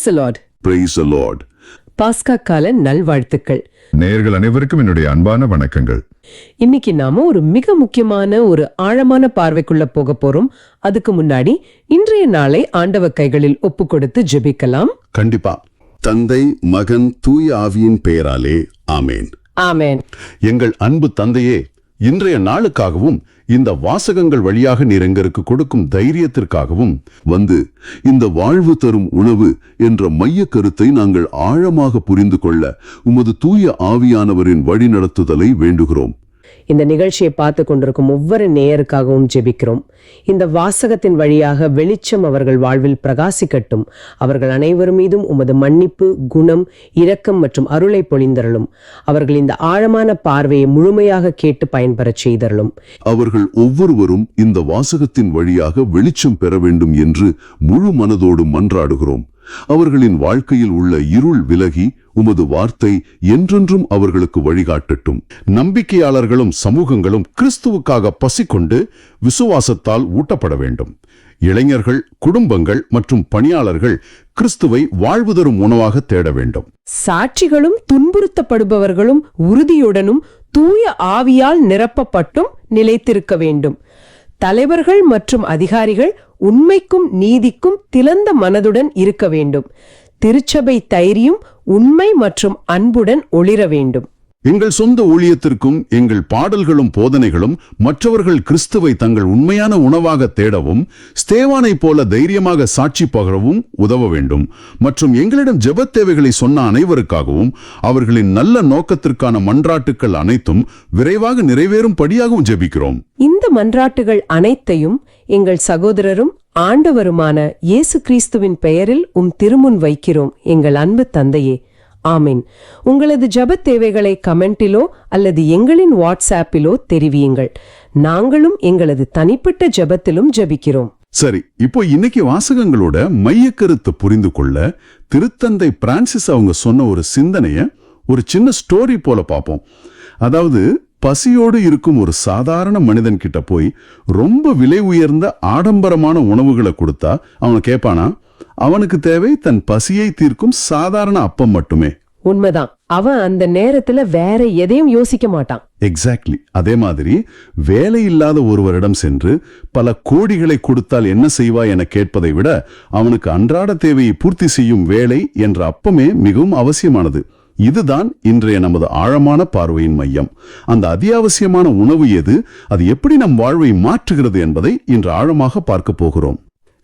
Praise the Lord. Praise the Lord. பாஸ்கா கால நல்வாழ்த்துக்கள். நேயர்கள் அனைவருக்கும் என்னுடைய அன்பான வணக்கங்கள். இன்னைக்கு நாம ஒரு மிக முக்கியமான ஒரு ஆழமான பார்வைக்குள்ள போக போறோம். அதுக்கு முன்னாடி இன்றைய நாளை ஆண்டவர் கைகளில் ஒப்பு கொடுத்து ஜெபிக்கலாம். கண்டிப்பா. தந்தை, மகன், தூய ஆவியின் பெயராலே ஆமேன். ஆமேன். எங்கள் அன்பு தந்தையே, இன்றைய நாளுக்காகவும் இந்த வாசகங்கள் வழியாக நீர் எங்களுக்கு கொடுக்கும் தைரியத்திற்காகவும் வந்து இந்த வாழ்வு தரும் உணவு என்ற மைய கருத்தை நாங்கள் ஆழமாக புரிந்து கொள்ள உமது தூய ஆவியானவரின் வழிநடத்துதலை வேண்டுகிறோம். இந்த நிகழ்ச்சியை பார்த்து கொண்டிருக்கும் ஒவ்வொரு நேயருக்காகவும் ஜெபிக்கிறோம். இந்த வாசகத்தின் வழியாக வெளிச்சம் அவர்கள் வாழ்வில் பிரகாசிக்கட்டும். அவர்கள் அனைவர் மீதும் உமது மன்னிப்பு, குணம், இரக்கம் மற்றும் அருளை பொழிந்தருளும். அவர்கள் இந்த ஆழமான பார்வையை முழுமையாக கேட்டு பயன்பெறச் செய்தருளும். அவர்கள் ஒவ்வொருவரும் இந்த வாசகத்தின் வழியாக வெளிச்சம் பெற வேண்டும் என்று முழு மனதோடு மன்றாடுகிறோம். அவர்களின் வாழ்க்கையில் உள்ள இருள் விலகி உமது வார்த்தை என்றென்றும் அவர்களுக்கு வழிகாட்டட்டும். நம்பிக்கையாளர்களும் சமூகங்களும் கிறிஸ்துவுக்காக பசிக்கொண்டு விசுவாசத்தால் ஊட்டப்பட வேண்டும். இளைஞர்கள், குடும்பங்கள் மற்றும் பணியாளர்கள் கிறிஸ்துவை வாழ்வு தரும் உணவாக தேட வேண்டும். சாட்சிகளும் துன்புறுத்தப்படுபவர்களும் உறுதியுடனும் தூய ஆவியால் நிரப்பப்பட்டும் நிலைத்திருக்க வேண்டும். தலைவர்கள் மற்றும் அதிகாரிகள் உண்மைக்கும் நீதிக்கும் திறந்த மனதுடன் இருக்க வேண்டும். திருச்சபை தைரியம், உண்மை மற்றும் அன்புடன் ஒளிர வேண்டும். எங்கள் சொந்த ஊழியத்திற்கும் எங்கள் பாடல்களும் போதனைகளும் மற்றவர்கள் கிறிஸ்துவை தங்கள் உண்மையான உணவாக தேடவும், ஸ்தேவானை போல தைரியமாக சாட்சி பகரவும் உதவ வேண்டும். மற்றும் எங்களிடம் ஜெபத் தேவைகளை சொன்ன அனைவருக்காகவும் அவர்களின் நல்ல நோக்கத்திற்கான மன்றாட்டுக்கள் அனைத்தும் விரைவாக நிறைவேறும் படியாகவும் ஜெபிக்கிறோம். இந்த மன்றாட்டுகள் அனைத்தையும் எங்கள் சகோதரரும் ஆண்டவருமான இயேசு கிறிஸ்துவின் பெயரில் திருமுன் வைக்கிறோம், எங்கள் அன்பு தந்தையே. ஆமீன். உங்களது ஜெபத் தேவைகளை கமெண்டிலோ அல்லது எங்களின் வாட்ஸ்ஆப்பிலோ தெரிவியுங்கள். நாங்களும் எங்களது தனிப்பட்ட ஜெபத்திலும் ஜெபிக்கிறோம். சரி, இப்போ இன்னைக்கு வாசகங்களோட மையக்கருத்தை புரிந்து கொள்ள திருத்தந்தை பிரான்சிஸ் அவங்க சொன்ன ஒரு சிந்தனைய ஒரு சின்ன ஸ்டோரி போல பார்ப்போம். அதாவது, பசியோடு இருக்கும் ஒரு சாதாரண மனிதன் கிட்ட போய் ரொம்ப விலை உயர்ந்த ஆடம்பரமான உணவுகளை கொடுத்தா அவன் கேட்பானா? அவனுக்கு தேவை தன் பசியை தீர்க்கும் சாதாரண அப்பம் மட்டுமே. உண்மைதான். அவன் அந்த நேரத்துல வேற எதையும் யோசிக்க மாட்டான். எக்ஸாக்ட்லி. அதே மாதிரி வேலை இல்லாத ஒருவரிடம் சென்று பல கோடிகளை கொடுத்தால் என்ன செய்வாய் என கேட்பதை விட அவனுக்கு அன்றாட தேவையை பூர்த்தி செய்யும் வேலை என்ற அப்பமே மிகவும் அவசியமானது. இதுதான் இன்றைய நமது ஆழமான பார்வையின் மையம். அந்த அத்தியாவசியமான உணவு எது, அது எப்படி நம் வாழ்வை மாற்றுகிறது என்பதை இன்று ஆழமாக பார்க்க போகிறோம்.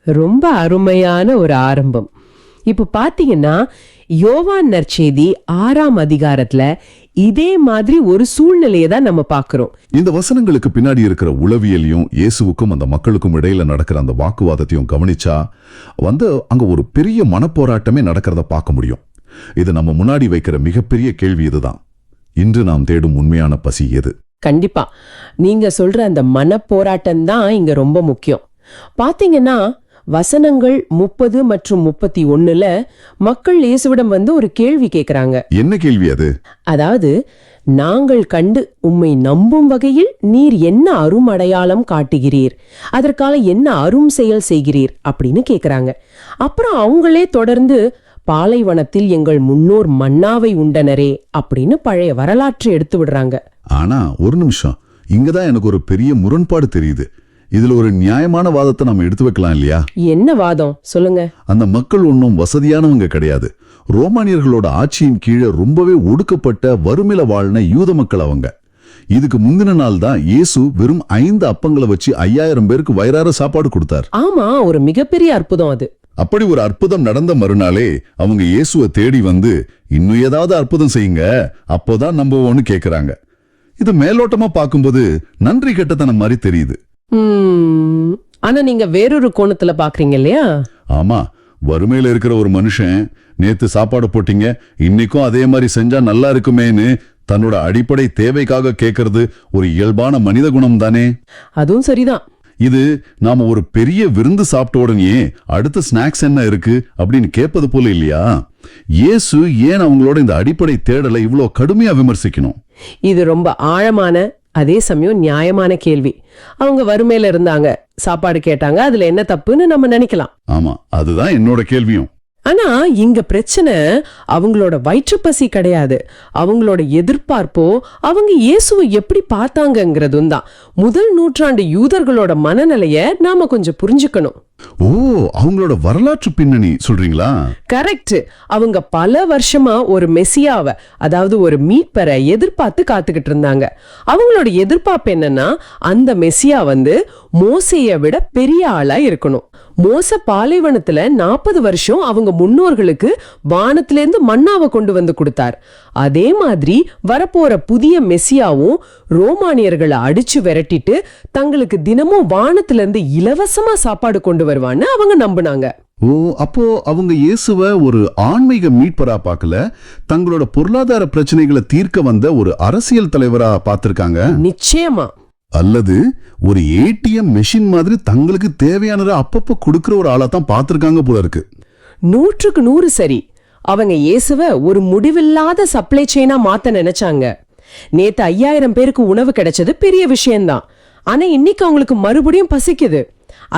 ரொம்ப அருமையான ஒரு ஆரம்பம். இப்ப பாத்தீங்கன்னா, யோவான் நற்செய்தி 6ஆம் அதிகாரத்துல இதே மாதிரி ஒரு சூழ்நிலையை தான் நம்ம பாக்குறோம். இந்த வசனங்களுக்கு பின்னாடி இருக்கிற உளவியலையும் இயேசுவுக்கும் அந்த மக்களுக்கும் இடையில நடக்கிற அந்த வாக்குவாதத்தையும் கவனிச்சா அங்க ஒரு பெரிய மனப்போராட்டமே நடக்கிறத பார்க்க முடியும். இது நம்ம முன்னாடி வைக்கிற மிகப்பெரிய கேள்வி இதுதான். இன்று நாம் தேடும் உண்மையான பசி எது? கண்டிப்பா நீங்க சொல்ற அந்த மனப்போராட்டம் தான் இங்க ரொம்ப முக்கியம். பாத்தீங்கன்னா, வசனங்கள் 30 மற்றும் 31ல மக்கள் இயேசுவிடம் ஒரு கேள்வி கேட்கிறாங்க. என்ன கேள்வி அது? அதாவது, நாங்கள் கண்டு உம்மை நம்பும் வகையில் நீர் என்ன அரும் அடையாளம் காட்டுகிறீர், அதற்காக என்ன அரும் செயல் செய்கிறீர் அப்படின்னு கேக்குறாங்க. அப்புறம் அவங்களே தொடர்ந்து, பாலைவனத்தில் எங்கள் முன்னோர் மன்னாவை உண்டனரே அப்படின்னு பழைய வரலாற்றை எடுத்து விடுறாங்க. ஆனா ஒரு நிமிஷம், இங்கதான் எனக்கு ஒரு பெரிய முரண்பாடு தெரியுது. இதுல ஒரு நியாயமான வாதத்தை நம்ம எடுத்து வைக்கலாம் இல்லையா? என்ன வாதம் சொல்லுங்க? அந்த மக்கள் ஒன்னும் வசதியானவங்க கிடையாது. ரோமானியர்களோட ஆட்சியின் கீழே ரொம்பவே ஒடுக்கப்பட்ட வறுமையில வாழ்ன யூத மக்கள் அவங்க. இதுக்கு முந்தின நாள் தான் இயேசு வெறும் 5 அப்பங்களை வச்சு 5000 பேருக்கு வயிறார சாப்பாடு கொடுத்தார். ஆமா, ஒரு மிகப்பெரிய அற்புதம் அது. அப்படி ஒரு அற்புதம் நடந்த மறுநாளே அவங்க இயேசுவை தேடி வந்து, இன்னும் ஏதாவது அற்புதம் செய்யுங்க, அப்போதான் நம்புவோன்னு கேக்குறாங்க. இது மேலோட்டமா பார்க்கும்போது நன்றி கெட்டத்தனம் மாதிரி தெரியுது. ஆனா நீங்க வேறொரு கோணத்துல பாக்குறீங்க இல்லையா? ஆமா, வறுமையில இருக்கிற ஒரு மனுஷன், நேத்து சாப்பாடு போட்டீங்க, இன்னைக்கும் அதே மாதிரி செஞ்சா நல்லா இருக்குமேன்னு தன்னோட அடிப்படை தேவைக்காக கேட்கறது ஒரு இயல்பான மனித குணம் தானே? அதுவும் சரிதான். இது நாம ஒரு பெரிய விருந்து சாப்பிட்ட உடனே அடுத்த ஸ்நாக்ஸ் என்ன இருக்கு அப்படின்னு கேட்பது போல இல்லையா? இயேசு ஏன் அவங்களோட இந்த அடிப்படை தேடலை இவ்வளவு கடுமையா விமர்சிக்கணும்? இது ரொம்ப ஆழமான, அதே சமயம் நியாயமான கேள்வி. அவங்க வறுமையில இருந்தாங்க, சாப்பாடு கேட்டாங்க, அதுல என்ன தப்புன்னு நம்ம நினைக்கலாம். ஆமா, அதுதான் என்னோட கேள்வியும். ஆனா இங்க பிரச்சனை அவங்களோட வயிற்றுப்பசி கிடையாது, அவங்களோட எதிர்பார்ப்போ அவங்க இயேசுவை எப்படி பார்த்தாங்கங்கிறதும் தான். முதல் நூற்றாண்டு யூதர்களோட மனநிலைய நாம கொஞ்சம் புரிஞ்சுக்கணும். ஓ, அவங்களோட வரலாற்று பின்னணி சொல்றீங்களா? கரெக்ட். அவங்க பல வருஷமா ஒரு மெசியாவை, அதாவது ஒரு மீட்பரை எதிர்பார்த்து காத்துக்கிட்டு இருந்தாங்க. அவங்களோட எதிர்பார்ப்பு என்னன்னா, அந்த மெசியா மோசையை விட பெரிய ஆளா இருக்கணும். மோச பாலைவனத்துல 40 வருஷம் அவங்க முன்னோர்களுக்கு வானத்திலேருந்து மன்னாவை கொண்டு வந்து கொடுத்தார். அதே மாதிரி வரப்போற புதிய மெசியாவும் ரோமானியர்களை அடிச்சு விரட்டிட்டு தங்களுக்கு தினமும் வானத்திலிருந்து இலவசமா சாப்பாடு கொண்டு வருவான்னு அவங்க நம்பினாங்க. ஓ, அப்போ அவங்க இயேசுவ ஒரு ஆன்மீக மீட்பரா பார்க்கல, தங்களோட பொருளாதார பிரச்சனைகளை தீர்க்க வந்த ஒரு அரசியல் தலைவரா பார்த்திருக்காங்க. நிச்சயமா. அல்லது ஒரு ஏடிஎம் மெஷின் மாதிரி தங்களுக்கு தேவையானதை அப்பப்ப கொடுக்கிற ஒரு ஆளா தான் பார்த்திருக்காங்க போல இருக்கு. 100க்கு 100 சரி. அவங்க இயேசுவ ஒரு முடிவில்லாத சப்ளை செயினா மாத்த நினைச்சாங்க. நேத்து 5000 பேருக்கு உணவு கிடைச்சது பெரிய விஷயம்தான். ஆனா இன்னைக்கு அவங்களுக்கு மறுபடியும் பசிக்குது.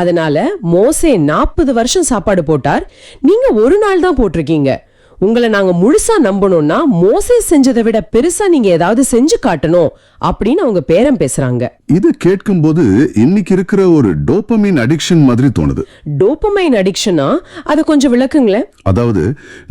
அதனால மோசே 40 வருஷம் சாப்பாடு போட்டார், நீங்க ஒரு நாள் தான் போட்டிருக்கீங்க. உங்களை நாங்க முழுசா நம்பணும்னா மோசே செஞ்சதை விட பெருசா நீங்க ஏதாவது செஞ்சு காட்டணும் அப்படின்னு அவங்க பேரம் பேசுறாங்க. இது கேட்கும் போது இன்னைக்கு இருக்கிற ஒரு டோபமைன் அடிக்ஷன் மாதிரி தோணுது. டோபமைன் அடிக்ஷனா? அதை கொஞ்சம் விளக்குங்களேன். அதாவது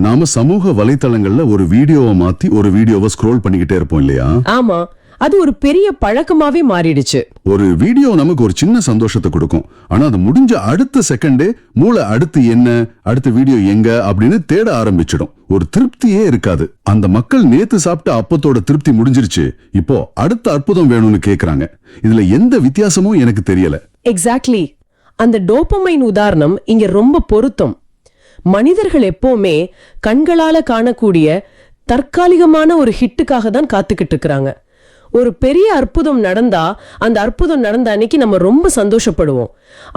நாம சமூக வலைத்தளங்கள்ல ஒரு வீடியோவை மாத்தி ஒரு வீடியோவை ஸ்க்ரோல் பண்ணிக்கிட்டே இருப்போம் இல்லையா? ஆமா, அது ஒரு பெரிய பழக்கமாவே மாறிடுச்சு. ஒரு வீடியோ நமக்கு ஒரு சின்ன சந்தோஷத்தை கொடுக்கும், ஆனா அது முடிஞ்ச அடுத்த செகண்டே மூளை அடுத்து என்ன, அடுத்த வீடியோ எங்க அப்படின்னு தேட ஆரம்பிச்சிடும். ஒரு திருப்தியே இருக்காது. அந்த மக்கள் நேத்து சாப்பிட்ட அப்பத்தோட திருப்தி முடிஞ்சிருச்சு, இப்போ அடுத்த அற்புதம் வேணும்னு கேக்குறாங்க. இதுல எந்த வித்தியாசமும் எனக்கு தெரியல. எக்ஸாக்ட்லி. அந்த டோபமைன் உதாரணம் இங்க ரொம்ப பொருத்தம். மனிதர்கள் எப்பவுமே கண்களால காணக்கூடிய தற்காலிகமான ஒரு ஹிட்டுக்காக தான் காத்துக்கிட்டு இருக்கிறாங்க. ஒரு பெரிய அற்புதம் நடந்தா அந்த அற்புதம் நடந்த அன்னைக்கு நம்ம ரொம்ப சந்தோஷப்படுவோம்.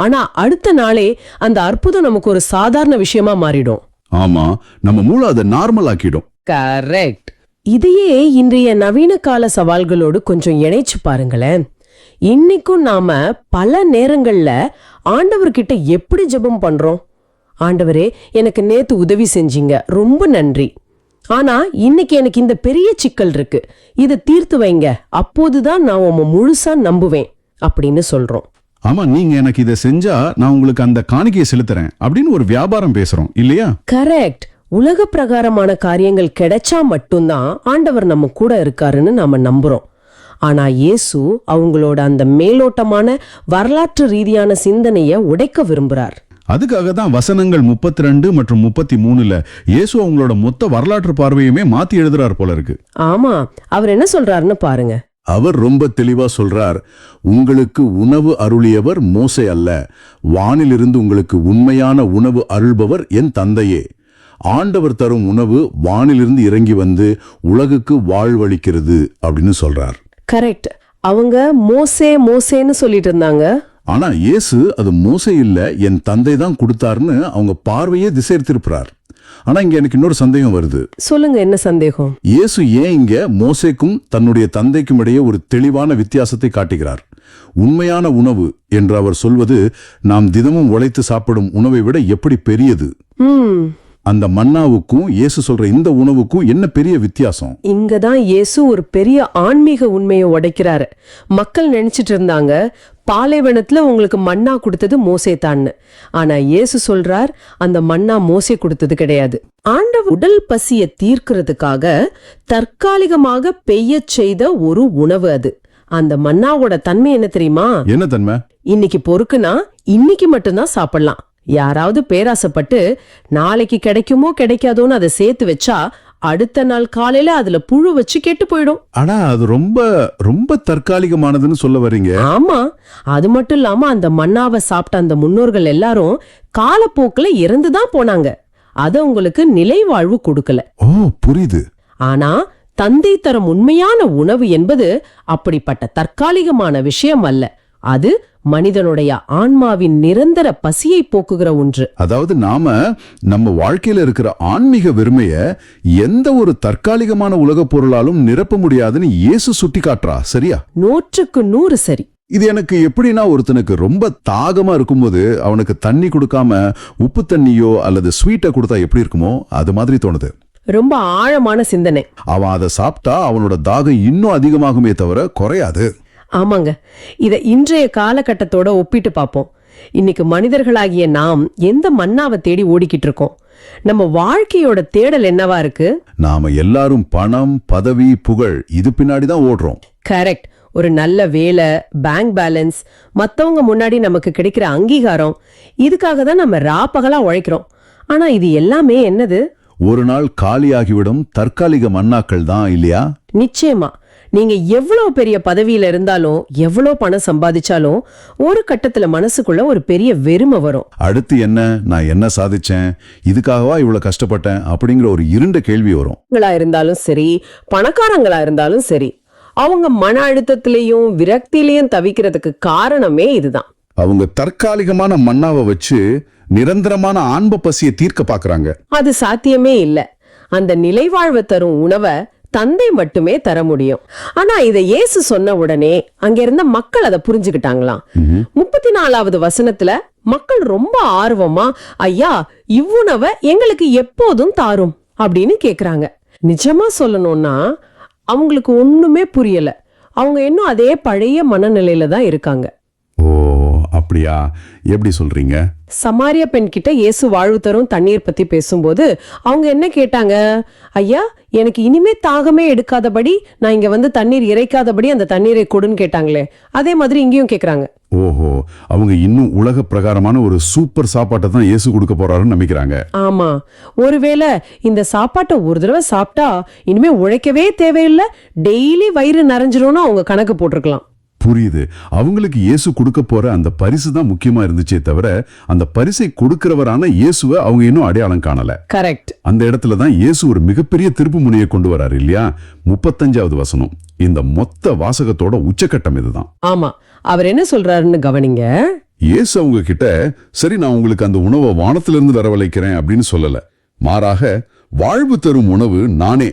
ஆனா அடுத்த நாளே அந்த அற்புதம் நமக்கு ஒரு சாதாரண விஷயமா மாறிடும். ஆமா, நம்ம மூளை அதை நார்மல் ஆக்கிடும். கரெக்ட். இதையே இன்றைய நவீன கால சவால்களோடு கொஞ்சம் இணைச்சு பாருங்களேன். இன்னைக்கும் நாம பல நேரங்கள்ல ஆண்டவர்கிட்ட எப்படி ஜெபம் பண்றோம்? ஆண்டவரே, எனக்கு நேத்து உதவி செஞ்சீங்க, ரொம்ப நன்றி. ஆனா இன்னைக்கு எனக்கு இந்த பெரிய சிக்கல் இருக்கு, இதை தீர்த்து வைங்க, அப்போதுதான் நான் உம்மை முழுசா நம்புவேன் அப்படின்னு சொல்றோம். ஆமா, நீங்க எனக்கு இதை செஞ்சா நான் உங்களுக்கு அந்த காணிக்கையை செலுத்துறேன் அப்படின்னு ஒரு வியாபாரம் பேசுறோம் இல்லையா? கரெக்ட். உலக பிரகாரமான காரியங்கள் கிடைச்சா மட்டும்தான் ஆண்டவர் நம்ம கூட இருக்காருன்னு நாம நம்புறோம். ஆனா இயேசு அவங்களோட அந்த மேலோட்டமான வரலாற்று ரீதியான சிந்தனைய உடைக்க விரும்புறார். அதுக்காக தான் வசனங்கள் 32 மற்றும் 33ல இயேசு அவங்களோட மொத்த வரலாற்று பார்வையுமே மாத்தி எழுதுறார் போல இருக்கு. ஆமா, அவர் என்ன சொல்றாருன்னு பாருங்க. அவர் ரொம்ப தெளிவா சொல்றார், உங்களுக்கு உணவு அருளியவர் மோசே அல்ல, வானிலிருந்து உங்களுக்கு உண்மையான உணவு அருள்பவர் என் தந்தையே. ஆண்டவர் தரும் உணவு வானிலிருந்து இறங்கி வந்து உலகுக்கு வாழ்வளிக்கிறது அப்படின்னு சொல்றார். கரெக்ட். அவங்க மோசேன்னு சொல்லிட்டு இருந்தாங்க. ஆனா இயேசு அது மோசே இல்ல, என் தந்தை தான் கொடுத்தாருன்னு அவங்க பார்வையே திசை திருப்புறார். ஆனா இங்க எனக்கு இன்னொரு சந்தேகம் வருது. சொல்லுங்க, என்ன சந்தேகம்? இயேசு ஏன் இங்க மோசேக்கும் தன்னுடைய தந்தைக்கும் இடையே ஒரு தெளிவான வித்தியாசத்தை காட்டுகிறார்? உண்மையான உணவு என்று அவர் சொல்வது நாம் தினமும் உழைத்து சாப்பிடும் உணவை விட எப்படி பெரியது? அந்த மன்னாவுக்கும் இயேசு சொல்ற இந்த உணவுக்கும் என்ன பெரிய வித்தியாசம்? இங்கதான் இயேசு ஒரு பெரிய ஆன்மீக உண்மையை உடைக்கிறாரு. மக்கள் நினைச்சிட்டு இருந்தாங்க பாலைவனத்துல உங்களுக்கு மன்னா கொடுத்தது மோசே தான்னு. ஆனா இயேசு சொல்றார், அந்த மன்னா மோசே கொடுத்தது கிடையாது. ஆண்டவர் உடல் பசிய தீர்க்கிறதுக்காக தற்காலிகமாக பெய்ய செய்த ஒரு உணவு அது. அந்த மன்னாவோட தன்மை என்ன தெரியுமா? என்ன தன்மை? இன்னைக்கு பொறுக்குனா இன்னைக்கு மட்டும்தான் சாப்பிடலாம். யாராவது பேராசைப்பட்டு நாளைக்கு கிடைக்குமோ கிடைக்காதோன்னு அதை சேர்த்து வச்சா அடுத்த நாள் காலையில அதுல புழு வச்சு கெட்டு போயிடும். ஆனா அது ரொம்ப ரொம்ப தற்காலிகமானதுன்னு சொல்ல வர்றீங்க? ஆமா, அது மட்டும் இல்லாம அந்த மன்னாவை சாப்பிட்ட அந்த முன்னோர்கள் எல்லாரும் காலப்போக்குல இறந்துதான் போனாங்க. அது உங்களுக்கு நிலை வாழ்வு கொடுக்கல. ஓ, புரியுது. ஆனா தந்தை தரும் உண்மையான உணவு என்பது அப்படிப்பட்ட தற்காலிகமான விஷயம் அல்ல. அது மனிதனுடைய ஆன்மாவின் நிரந்தர பசியை போக்குகிற ஒன்று. அதாவது நாம நம்ம வாழ்க்கையில இருக்கிற ஆன்மீக வெறுமைய எந்த ஒரு தற்காலிகமான உலக பொருளாலும் நிரப்ப முடியாதுன்னு இயேசு சுட்டி காட்டுறா. சரியா? 100க்கு 100 சரி. இது எனக்கு எப்படின்னா, ஒருத்தனுக்கு ரொம்ப தாகமா இருக்கும்போது அவனுக்கு தண்ணி கொடுக்காம உப்பு தண்ணியோ அல்லது ஸ்வீட்டை கொடுத்தா எப்படி இருக்குமோ அது மாதிரி தோணுது. ரொம்ப ஆழமான சிந்தனை. அவன் அதை சாப்பிட்டா அவனோட தாகம் இன்னும் அதிகமாகுமே தவிர குறையாது. ஆமாங்க. இத இன்றைய காலகட்டத்தோட ஒப்பிட்டு பார்ப்போம். இன்னைக்கு மனிதர்களாகிய நாம் எந்த மன்னாவை தேடி ஓடிக்கிட்டு இருக்கோம்? நம்ம வாழ்க்கையோட தேடல் என்னவா இருக்கு? நாம எல்லாரும் பணம், பதவி, புகழ் இது பின்னாடிதான் ஓடுறோம். கரெக்ட். ஒரு நல்ல வேலை, பேங்க் பேலன்ஸ், மத்தவங்க முன்னாடி நமக்கு கிடைக்கிற அங்கீகாரம், இதுக்காக தான் நம்ம ராப்பகலா உழைக்கிறோம். ஆனா இது எல்லாமே என்னது? ஒரு நாள் காலியாகிவிடும் தற்காலிக மன்னாக்கள் தான், இல்லையா? நிச்சயமா. நீங்க எவ்வளவு பெரிய பதவியில இருந்தாலும், எவ்வளவு பணம் சம்பாதிச்சாலும், ஒரு கட்டத்துல மனசுக்குள்ள ஒரு பெரிய வெறுமை வரும். அடுத்து என்ன, நான் என்ன சாதிச்சேன், இதுக்காகவா இவ்வளவு கஷ்டப்பட்டேன் அப்படிங்கிற ஒரு இருண்ட கேள்வி வரும். இருந்தாலும் சரி, பணக்காரங்களா இருந்தாலும் சரி, அவங்க மன அழுத்தத்திலையும் விரக்தியிலையும் தவிக்கிறதுக்கு காரணமே இதுதான். அவங்க தற்காலிகமான மன்னாவை வச்சு நிரந்தரமான ஆன்ப பசியை தீர்க்க பாக்குறாங்க. அது சாத்தியமே இல்ல. அந்த நிலைவாழ்வு தரும் உணவை தந்தை மட்டுமே தர முடியும். ஆனா இத இயேசு சொன்ன உடனே அங்க இருந்த மக்கள் அதை புரிஞ்சுக்கிட்டாங்களாம். 34வது வசனத்துல மக்கள் ரொம்ப ஆர்வமா, ஐயா இவ்வுணவை எங்களுக்கு எப்போதும் தாரும் அப்படின்னு கேக்குறாங்க. நிஜமா சொல்லணும்னா அவங்களுக்கு ஒண்ணுமே புரியல. அவங்க இன்னும் அதே பழைய மனநிலையில தான் இருக்காங்க. ஓ, அப்படியா? எப்படி சொல்றீங்க? சமாரியா பெண் கிட்ட இயேசு வாழ்வு தரும் தண்ணீர் பத்தி பேசும்போது அவங்க என்ன கேட்டாங்க? ஐயா எனக்கு இனிமே தாகமே எடுக்காதபடி, நான் இங்க வந்து தண்ணீர் இறைக்காதபடி அந்த தண்ணீரை கொடுன்னு கேட்டாங்களே, அதே மாதிரி இங்கேயும் கேக்குறாங்க. ஓஹோ, அவங்க இன்னும் உலக பிரகாரமான ஒரு சூப்பர் சாப்பாட்டை தான் இயேசு கொடுக்க போறாருன்னு நம்பிக்கிறாங்க. ஆமா, ஒருவேளை இந்த சாப்பாட்டை ஒரு தடவை சாப்பிட்டா இனிமே உழைக்கவே தேவையில்லை, டெய்லி வயிறு நிறைஞ்சிரும்னு அவங்க கணக்கு போட்டிருக்கலாம். புரியுது. அவங்களுக்கு இயேசு கொடுக்க போற அந்த பரிசு தான் முக்கியமா இருந்துச்சே தவிர அந்த பரிசை கொடுக்கிறவரான இயேசுவை அவங்க இன்னும் அடையாளம் காணல. கரெக்ட். அந்த இடத்துல தான் இயேசு ஒரு மிகப்பெரிய திருப்பு முனையை கொண்டு வராரு, இல்லையா? 35வது வசனம் இந்த மொத்த வாசகத்தோட உச்சக்கட்டம் இதுதான். ஆமா, அவர் என்ன சொல்றாருன்னு கவனிங்க. இயேசு அவங்க கிட்ட, சரி நான் உங்களுக்கு அந்த உணவை வானத்திலிருந்து வரவழைக்கிறேன் அப்படின்னு சொல்லல. மாறாக, வாழ்வு தரும் உணவு நானே,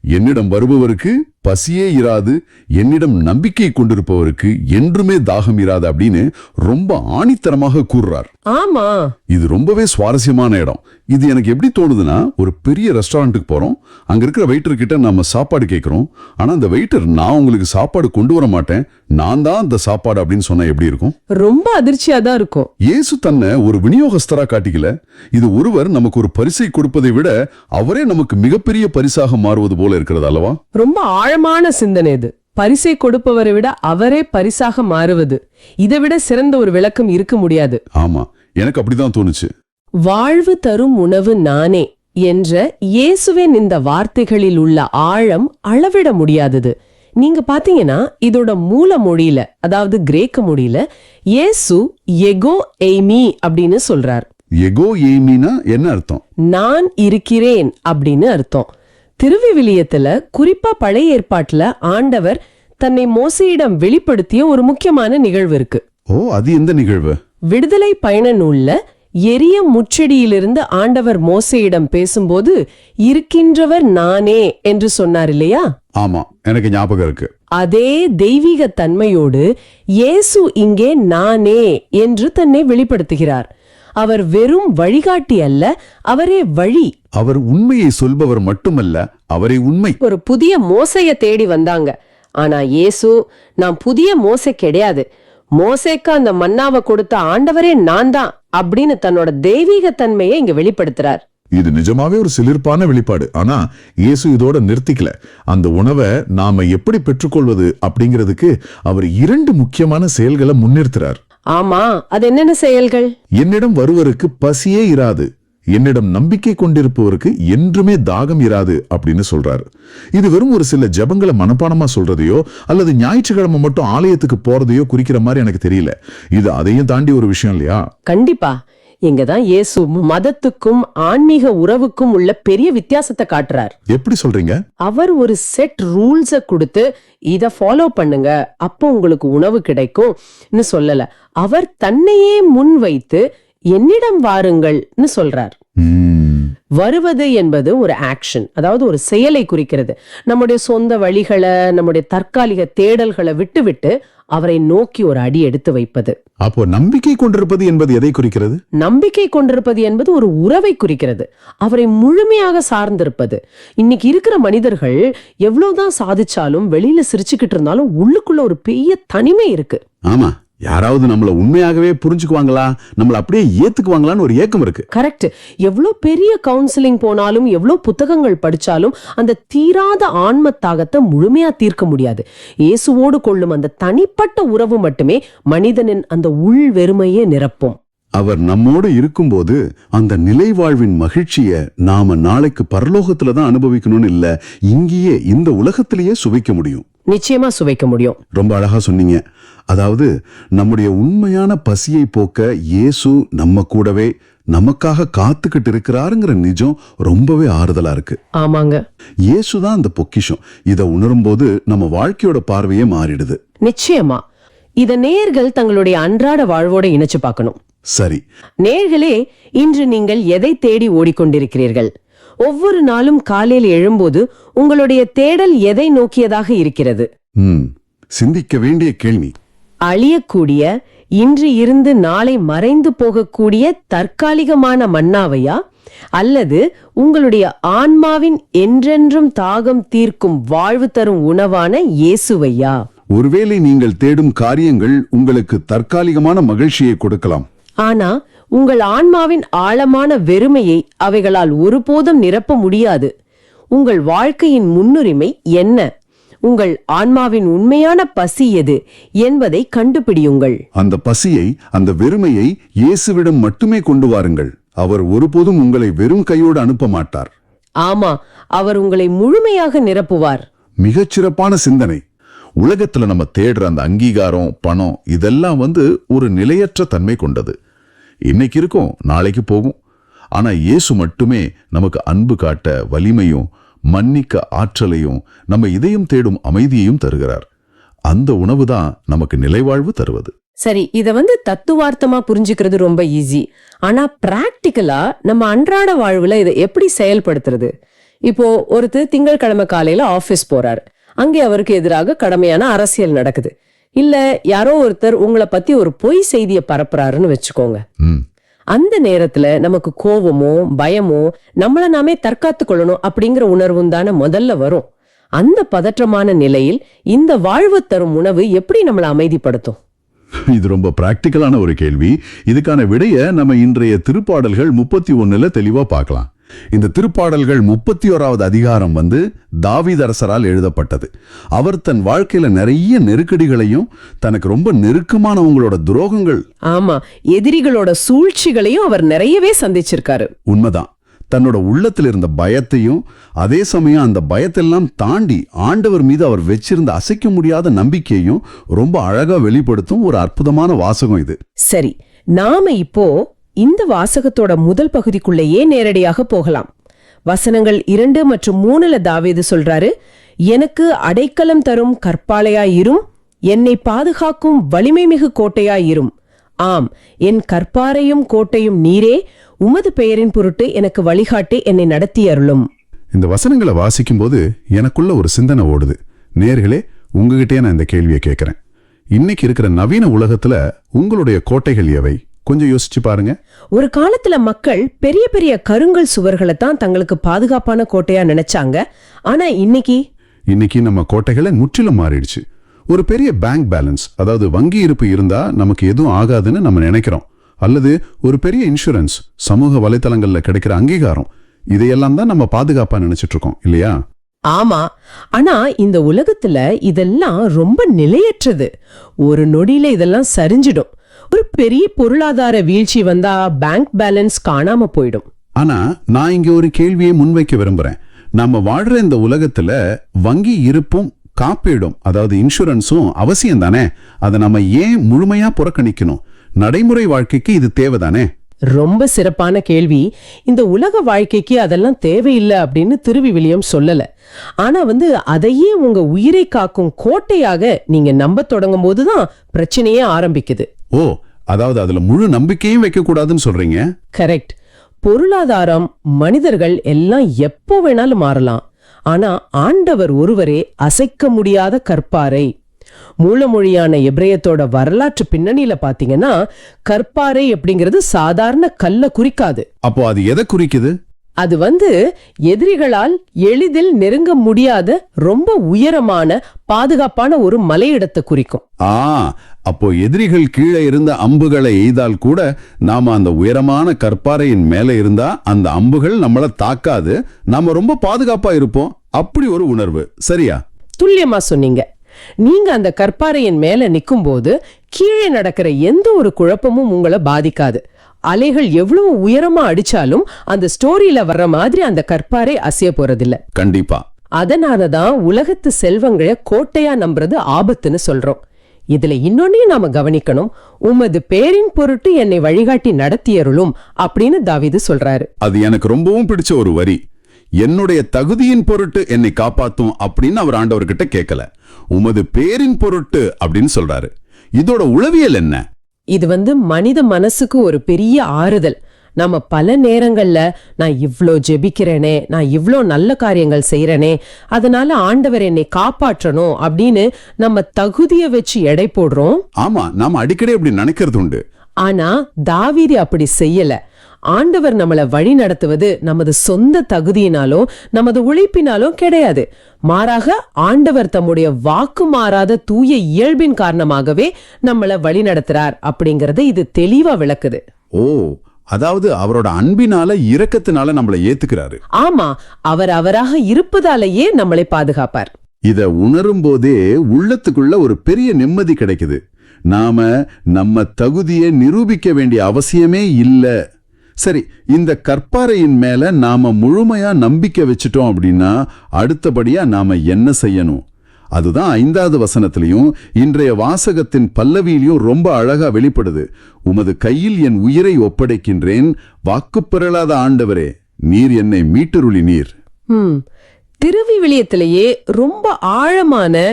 என்னிடம் வருபவருக்கு பசியே இராது, என்னிடம் நம்பிக்கை கொண்டிருப்பவருக்கு என்றுமே தாகம் இராது அப்படின்னு ரொம்ப ஆணித்தரமாக கூறுறார். ஆமா, இது ரொம்பவே சுவாரஸ்யமான இடம். இது எனக்கு எப்படி தோணுதுன்னா, ஒரு பெரிய ரெஸ்டாரண்ட்டுக்கு போறோம், அங்க இருக்கிற வெயிட்டர் கிட்ட நம்ம சாப்பாடு கேட்கிறோம். ஆனா அந்த வெயிட்டர், நான் உங்களுக்கு சாப்பாடு கொண்டு வர மாட்டேன், நான் தான் அந்த சாப்பாடு அப்படின்னு சொன்னா எப்படி இருக்கும்? ரொம்ப அதிர்ச்சியா தான் இருக்கும். இயேசு தன்னை ஒரு விநியோகஸ்தரா காட்டிக்கல. இது ஒருவர் நமக்கு ஒரு பரிசை கொடுப்பதை விட அவரே நமக்கு மிகப்பெரிய பரிசாக மாறுவது போல இருக்கிறது அல்லவா? ரொம்ப ஆழமான சிந்தனை இது. பரிசை கொடுப்பவரை விட அவரே பரிசாக மாறுவது, இதை விட சிறந்த ஒரு விளக்கம் இருக்க முடியாது. ஆமா, எனக்கு அப்படிதான் தோணுச்சு. வாழ்வு தரும் உணவு நானே என்ற இயேசுவின் இந்த வார்த்தைகளில் உள்ள ஆழம் அளவிட முடியாதது. நீங்க பாத்தீங்கன்னா இதோட மூல மொழியில, அதாவது கிரேக்க மொழியில இயேசு எகோ எய்மி அப்படின்னு சொல்றார். எகோ எய்மினா என்ன அர்த்தம்? நான் இருக்கிறேன் அப்படின்னு அர்த்தம். திருவிவிலியத்துல, குறிப்பா பழைய ஏற்பாட்டுல ஆண்டவர் தன்னை மோசேயிடம் வெளிப்படுத்திய ஒரு முக்கியமான நிகழ்வு இருக்கு. ஓ, அது எந்த நிகழ்வு? விடுதலை பயண நூல்ல எரிய முச்செடியிலிருந்து ஆண்டவர் மோசேயிடம் பேசும்போது இருக்கின்றவர் நானே என்று சொன்னார் இல்லையா? ஆமா, எனக்கு ஞாபகம் இருக்கு. அதே தெய்வீக தன்மையோடு இயேசு இங்கே நானே என்று தன்னை வெளிப்படுத்துகிறார். அவர் வெறும் வழிகாட்டி அல்ல, அவரே வழி. அவர் உண்மையை சொல்பவர் மட்டுமல்ல, அவரே உண்மை. ஒரு புதிய மோசைய தேடி வந்தாங்க. ஆனா இயேசு, நான் புதிய மோசை கிடையாது, மோசேக்கு அந்த மன்னாவை கொடுத்த ஆண்டவரே நான் தான் அப்படின்னு தன்னோட தெய்வீக தன்மையை இங்க வெளிப்படுத்துறார். இது நிஜமாவே ஒரு சிலிர்ப்பான வெளிப்பாடு. ஆனா இயேசு இதோட நிறுத்திக்கல. அந்த உணவை நாம எப்படி பெற்றுக்கொள்வது அப்படிங்கிறதுக்கு அவர் 2 முக்கியமான செயல்களை முன்னிறுத்துறார். ஆமா, அது என்னென்ன செயல்கள்? என்னிடம் வருவருக்கு பசியே இராது, என்னிடம் நம்பிக்கை கொண்டிருப்பவருக்கு என்றுமே தாகம் இராது அப்படின்னு சொல்றாரு. இது வெறும் ஒரு சில ஜெபங்களை மனப்பாடமா சொல்றதையோ அல்லது ஞாயிற்றுக்கிழமை மட்டும் ஆலயத்துக்கு போறதையோ குறிக்கிற மாதிரி எனக்கு தெரியல. இது அதையும் தாண்டி ஒரு விஷயம் இல்லையா? கண்டிப்பா. இங்கதான் இயேசு மதத்துக்கும் ஆன்மீக உறவுக்கும் உள்ள பெரிய வித்தியாசத்தை காட்டுறார். எப்படி சொல்றீங்க? அவர் ஒரு செட் ரூல்ஸ கொடுத்து இத ஃபாலோ பண்ணுங்க, அப்போ உங்களுக்கு உணவு கிடைக்கும் சொல்லல. அவர் தன்னையே முன் வைத்து என்னிடம் வாருங்கள்னு சொல்றார். வருவது என்பது ஒரு ஆக்ஷன், அதாவது ஒரு செயலை குறிக்கிறது. நம்முடைய சொந்த வழிகளை, நம்முடைய தற்காலிக தேடல்களை விட்டுவிட்டு அவரை நோக்கி ஒரு அடி எடுத்து வைப்பது. அப்போ நம்பிக்கை கொண்டிருப்பது என்பது எதை குறிக்கிறது? நம்பிக்கை கொண்டிருப்பது என்பது ஒரு உறவை குறிக்கிறது, அவரை முழுமையாக சார்ந்திருப்பது. இன்னைக்கு இருக்கிற மனிதர்கள் எவ்வளவுதான் சாதிச்சாலும், வெளியில சிரிச்சுக்கிட்டு இருந்தாலும் உள்ளுக்குள்ள ஒரு பெரிய தனிமை இருக்கு. ஆமா, யாராவது நம்மள உண்மையாகவே புரிஞ்சுக்குவாங்களா, நம்மள அப்படியே ஏத்துக்குவாங்களான்னு ஒரு ஏக்கம் இருக்கு. கரெக்ட். எவ்வளவு பெரிய கவுன்சிலிங் போனாலும், எவ்வளவு புத்தகங்கள் படிச்சாலும் அந்த தீராத ஆன்ம தாகத்தை முழுமையா தீர்க்க முடியாது. இயேசுவோடு கொள்ளும் அந்த தனிப்பட்ட உறவு மட்டுமே மனிதனின் அந்த உள் வெறுமையே நிரப்பும். அவர் நம்மோடு இருக்கும்போது அந்த நிலை வாழ்வின் மகிழ்ச்சியை நாம நாளைக்கு பரலோகத்துல தான் அனுபவிக்கணும்னு இல்ல, இங்கேயே இந்த உலகத்திலேயே சுவைக்க முடியும். நிச்சயமா சுவைக்க முடியும். ரொம்ப அழகா சொன்னீங்க. அதாவது நம்முடைய உண்மையான பசியை போக்க இயேசு நம்ம கூடவே நமக்காக காத்துக்கிட்டு இருக்கிறாருங்கிற நிஜம் ரொம்பவே ஆறுதலா இருக்கு. ஆமாங்க, இயேசுதான் அந்த பொக்கிஷம். இத உணரும்போது நம்ம வாழ்க்கையோட பார்வையே மாறிடுது. நிச்சயமா. இத நேயர்கள் தங்களுடைய அன்றாட வாழ்வோட இணைச்சு பார்க்கணும். சரி நேயர்களே, இன்று நீங்கள் எதை தேடி ஓடிக்கொண்டிருக்கிறீர்கள்? ஒவ்வொரு நாளும் காலையில் எழும்போது உங்களுடைய தேடல் எதை நோக்கியதாக இருக்கிறது? சிந்திக்க வேண்டிய கேள்வி. அழியக்கூடிய, இன்று இருந்து நாளை மறைந்து போகக்கூடிய தற்காலிகமான மன்னாவையா, அல்லது உங்களுடைய ஆன்மாவின் என்றென்றும் தாகம் தீர்க்கும் வாழ்வு தரும் உணவான இயேசுவையா? ஒருவேளை நீங்கள் தேடும் காரியங்கள் உங்களுக்கு தற்காலிகமான மகிழ்ச்சியை கொடுக்கலாம். ஆனா உங்கள் ஆன்மாவின் ஆழமான வெறுமையை அவைகளால் ஒருபோதும் நிரப்ப முடியாது. உங்கள் வாழ்க்கையின் முன்னுரிமை என்ன? உங்கள் ஆன்மாவின் உண்மையான பசி எது என்பதை கண்டுபிடியுங்கள். அந்த பசியை, அந்த வெறுமையை இயேசுவிடம் மட்டுமே கொண்டு வாருங்கள். அவர் ஒருபோதும் உங்களை வெறும் கையோடு அனுப்ப மாட்டார். ஆமா, அவர் உங்களை முழுமையாக நிரப்புவார். மிகச்சிறப்பான சிந்தனை. உலகத்துல நம்ம தேடுற அந்த அங்கீகாரம், பணம், இதெல்லாம் ஒரு நிலையற்ற தன்மை கொண்டது. இன்னைக்கு இருக்கும், நாளைக்கு போகும். ஆனா இயேசு மட்டுமே நமக்கு அன்பு காட்ட வலிமையும், மன்னிக்க ஆற்றலையும், நம்ம இதயம் தேடும் அமைதியையும் தருகிறார். அந்த உணவு தான் நமக்கு நிலைவாழ்வு தருவது. சரி, இத தத்துவார்த்தமா புரிஞ்சுக்கிறது ரொம்ப ஈஸி. ஆனா பிராக்டிக்கலா நம்ம அன்றாட வாழ்வுல இதை எப்படி செயல்படுத்துறது? இப்போ ஒருத்தர் திங்கட்கிழமை காலையில ஆபீஸ் போறாரு. அங்கே அவருக்கு எதிராக கடுமையான அரசியல் நடக்குது. இல்ல யாரோ ஒருத்தர் உங்களை பத்தி ஒரு பொய் செய்தியை பரப்புறாருன்னு வச்சுக்கோங்க. அந்த நேரத்துல நமக்கு கோவமோ பயமோ, நம்மள நாமே தற்காத்து கொள்ளணும் அப்படிங்கிற உணர்வும் தானே முதல்ல வரும். அந்த பதற்றமான நிலையில் இந்த வாழ்வு தரும் உணவு எப்படி நம்மளை அமைதிப்படுத்தும்? இது ரொம்ப பிராக்டிக்கலான ஒரு கேள்வி. இதுக்கான விடைய நம்ம இன்றைய திருப்பாடல்கள் 31 தெளிவா பார்க்கலாம். இந்த திருப்பாடல்கள் 31வது அதிகாரம் தாவீது அரசரால் எழுதப்பட்டது. அவர் தன் வாழ்க்கையில நிறைய நெருக்கடிகளையும், தனக்கு ரொம்ப நெருக்கமானவங்களோட துரோகங்கள், ஆமா, எதிரிகளோட சூழ்ச்சிகளையும் அவர் நிறையவே சந்திச்சிருக்காரு. உண்மைதான். தன்னோட உள்ளத்தில் இருந்த பயத்தையும், அதே சமயம் அந்த பயத்தெல்லாம் தாண்டி ஆண்டவர் மீது அவர் வச்சிருந்த அசைக்க முடியாத நம்பிக்கையும் ரொம்ப அழகா வெளிப்படுத்தும் ஒரு அற்புதமான வாசகம் இது. சரி, நாம இப்போ இந்த வாசகத்தோட முதல் பகுதிக்குள்ளேயே நேரடியாக போகலாம். வசனங்கள் 2 மற்றும் 3 தாவீது சொல்றாரு, எனக்கு அடைக்கலம் தரும் கற்பாலையாயிரும், என்னை பாதுகாக்கும் வலிமை மிகு கோட்டையாயிரும். ஆம், என் கற்பாரையும் கோட்டையும் நீரே, உமது பெயரின் பொருட்டு எனக்கு வழிகாட்டி என்னை நடத்தி அருளும். இந்த வசனங்களை வாசிக்கும் போது எனக்குள்ள ஒரு சிந்தனை ஓடுது. நேயர்களே, உங்ககிட்டே நான் இந்த கேள்வியை கேட்கிறேன். இன்னைக்கு இருக்கிற நவீன உலகத்துல உங்களுடைய கோட்டைகள் எவை? கொஞ்சம் யோசிச்சு பாருங்க. ஒரு காலத்துல மக்கள் பெரிய பெரிய கருங்கல் சுவர்களை தான் தங்களுக்கு பாதுகாப்பான கோட்டையா நினைச்சாங்க. ஆனா இன்னைக்கு நம்ம கோட்டைகளை முற்றிலும் மாறிடுச்சு. ஒரு பெரிய பேங்க் பேலன்ஸ், அதாவது வங்கி இருப்பு இருந்தா நமக்கு எதுவும் ஆகாதுன்னு நம்ம நினைக்கிறோம். அல்லது ஒரு பெரிய இன்சூரன்ஸ், சமூக வலைத்தளங்கள்ல கிடைக்கிற அங்கீகாரம், இதையெல்லாம் தான் நம்ம பாதுகாப்பா நினைச்சிட்டு இருக்கோம், இல்லையா? ஆமா, ஆனா இந்த உலகத்துல இதெல்லாம் ரொம்ப நிலையற்றது. ஒரு நொடியில இதெல்லாம் சரிஞ்சிடும். ஒரு பெரிய பொருளாதார வீழ்ச்சி வந்தா பேங்க் பேலன்ஸ் காணாம போயிடும். ஆனா நான் இங்க ஒரு கேள்வியை முன்வைக்க விரும்புறேன். நம்ம வாழ்ற இந்த உலகத்துல வங்கி இருப்பும் காப்பீடும், அதாவது இன்சூரன்ஸும் அவசியம் தானே? அதை நம்ம ஏன் முழுமையா புறக்கணிக்கணும்? நடைமுறை வாழ்க்கைக்கு இது தேவைதானே? ரொம்ப சிறப்பான கேள்வி. இந்த உலக வாழ்க்கைக்கு அதெல்லாம் தேவையில்லை அப்படின்னு திருவிவிலியம் சொல்லல. ஆனா அதையே உங்க உயிரை காக்கும் கோட்டையாக நீங்க நம்ப தொடங்கும் போதுதான் பிரச்சனையே ஆரம்பிக்குது. ஓ, அதாவது அதுல முழு நம்பிக்கையும் வைக்க கூடாதுன்னு சொல்றீங்க? கரெக்ட். பொருளாதாரம், மனிதர்கள் எல்லாம் எப்போ வேணாலும் மாறலாம். ஆனா ஆண்டவர் ஒருவரே அசைக்க முடியாத கற்பாறை. மூலமொழியான எபிரேயத்தோட வரலாற்று பின்னணியில பாத்தீங்கன்னா கற்பாறை அப்படிங்கிறது சாதாரண கல்ல குறிக்காது. அப்போ அது எதை குறிக்குது? அது எதிரிகளால் எளிதில் நெருங்க முடியாத ரொம்ப உயரமான பாதுகாப்பான ஒரு மலையிடத்தை குறிக்கும். அப்போ எதிரிகள் கீழே இருந்த அம்புகளை எய்தால் கூட நாம அந்த உயரமான கற்பாறையின் மேல இருந்தா அந்த அம்புகள் நம்மள தாக்காது, நாம ரொம்ப பாதுகாப்பா இருப்போம். அப்படி ஒரு உணர்வு. சரியா? துல்லியமா சொன்னீங்க. நீங்க அந்த கற்பாறையின் மேல நிக்கும் போது கீழே நடக்கிற எந்த ஒரு குழப்பமும் உங்களை பாதிக்காது. அலைகள் எவ்வளவு உயரமா அடிச்சாலும் அந்த ஸ்டோரியில வர்ற மாதிரி அந்த கற்பாறை அசைய போறதில்ல. கண்டிப்பா. அதனாலதான் உலகத்து செல்வங்களை கோட்டையா நம்புறது ஆபத்துன்னு சொல்றோம். இதுல இன்னொன்னையும் நாம கவனிக்கணும். உமது பேரின் பொருட்டு என்னை வழிகாட்டி நடத்தியருளும் அப்படின்னு தாவீது சொல்றாரு. அது எனக்கு ரொம்பவும் பிடிச்ச ஒரு வரி. என்னுடைய தகுதியின் பொருட்டு என்னை காப்பாத்தும் அப்படின்னு அவர் ஆண்டவர்கிட்ட கேட்கல, உமது பேரின் பொருட்டு அப்படின்னு சொல்றாரு. இதோட உளவியல் என்ன? இது மனித மனசுக்கு ஒரு பெரிய ஆறுதல். நம்ம பல நேரங்கள்ல நான் இவ்ளோ ஜெபிக்கிறேனே, நான் இவ்ளோ நல்ல காரியங்கள் செய்யறேனே, அதனால ஆண்டவர் என்னை காப்பாற்றணும் அப்படின்னு நம்ம தகுதியை வச்சு எடை போடுறோம். ஆமா, நாம அடிக்கடி அப்படி நினைக்கிறது உண்டு. ஆனா தாவீது அப்படி செய்யல. ஆண்டவர் நம்மளை வழி நடத்துவது நமது சொந்த தகுதியினாலோ நமது உழைப்பினாலோ கிடையாது. மாறாக ஆண்டவர் தம்முடைய வாக்கு மாறாத தூய இயல்பின் காரணமாகவே நம்மளை வழி நடத்துறார் அப்படிங்கறத இது தெளிவா விளக்குது. அதாவது அவரோட அன்பினால, இரக்கத்தினால நம்மளை ஏத்துக்கிறாரு. ஆமா, அவர் அவராக இருப்பதாலேயே நம்மளை பாதுகாப்பார். இத உணரும் போதே உள்ளத்துக்குள்ள ஒரு பெரிய நிம்மதி கிடைக்குது. நாம நம்ம தகுதியை நிரூபிக்க வேண்டிய அவசியமே இல்ல. சரி, இந்த கற்பாறையின் மேல நாம முழுமையா நம்பிக்கை வச்சுட்டோம் அப்படின்னா அடுத்தபடியா நாம என்ன செய்யணும்? அதுதான் 5வது வசனத்திலையும் இன்றைய வாசகத்தின் பல்லவியிலையும் ரொம்ப அழகா வெளிப்படுது. உமது கையில் என் உயிரை ஒப்படைக்கின்றேன், வாக்கு பெறலாத ஆண்டவரே, நீர் என்னை மீட்டருளி நீர். திருவிவிலியத்திலேயே ரொம்ப ஆழமான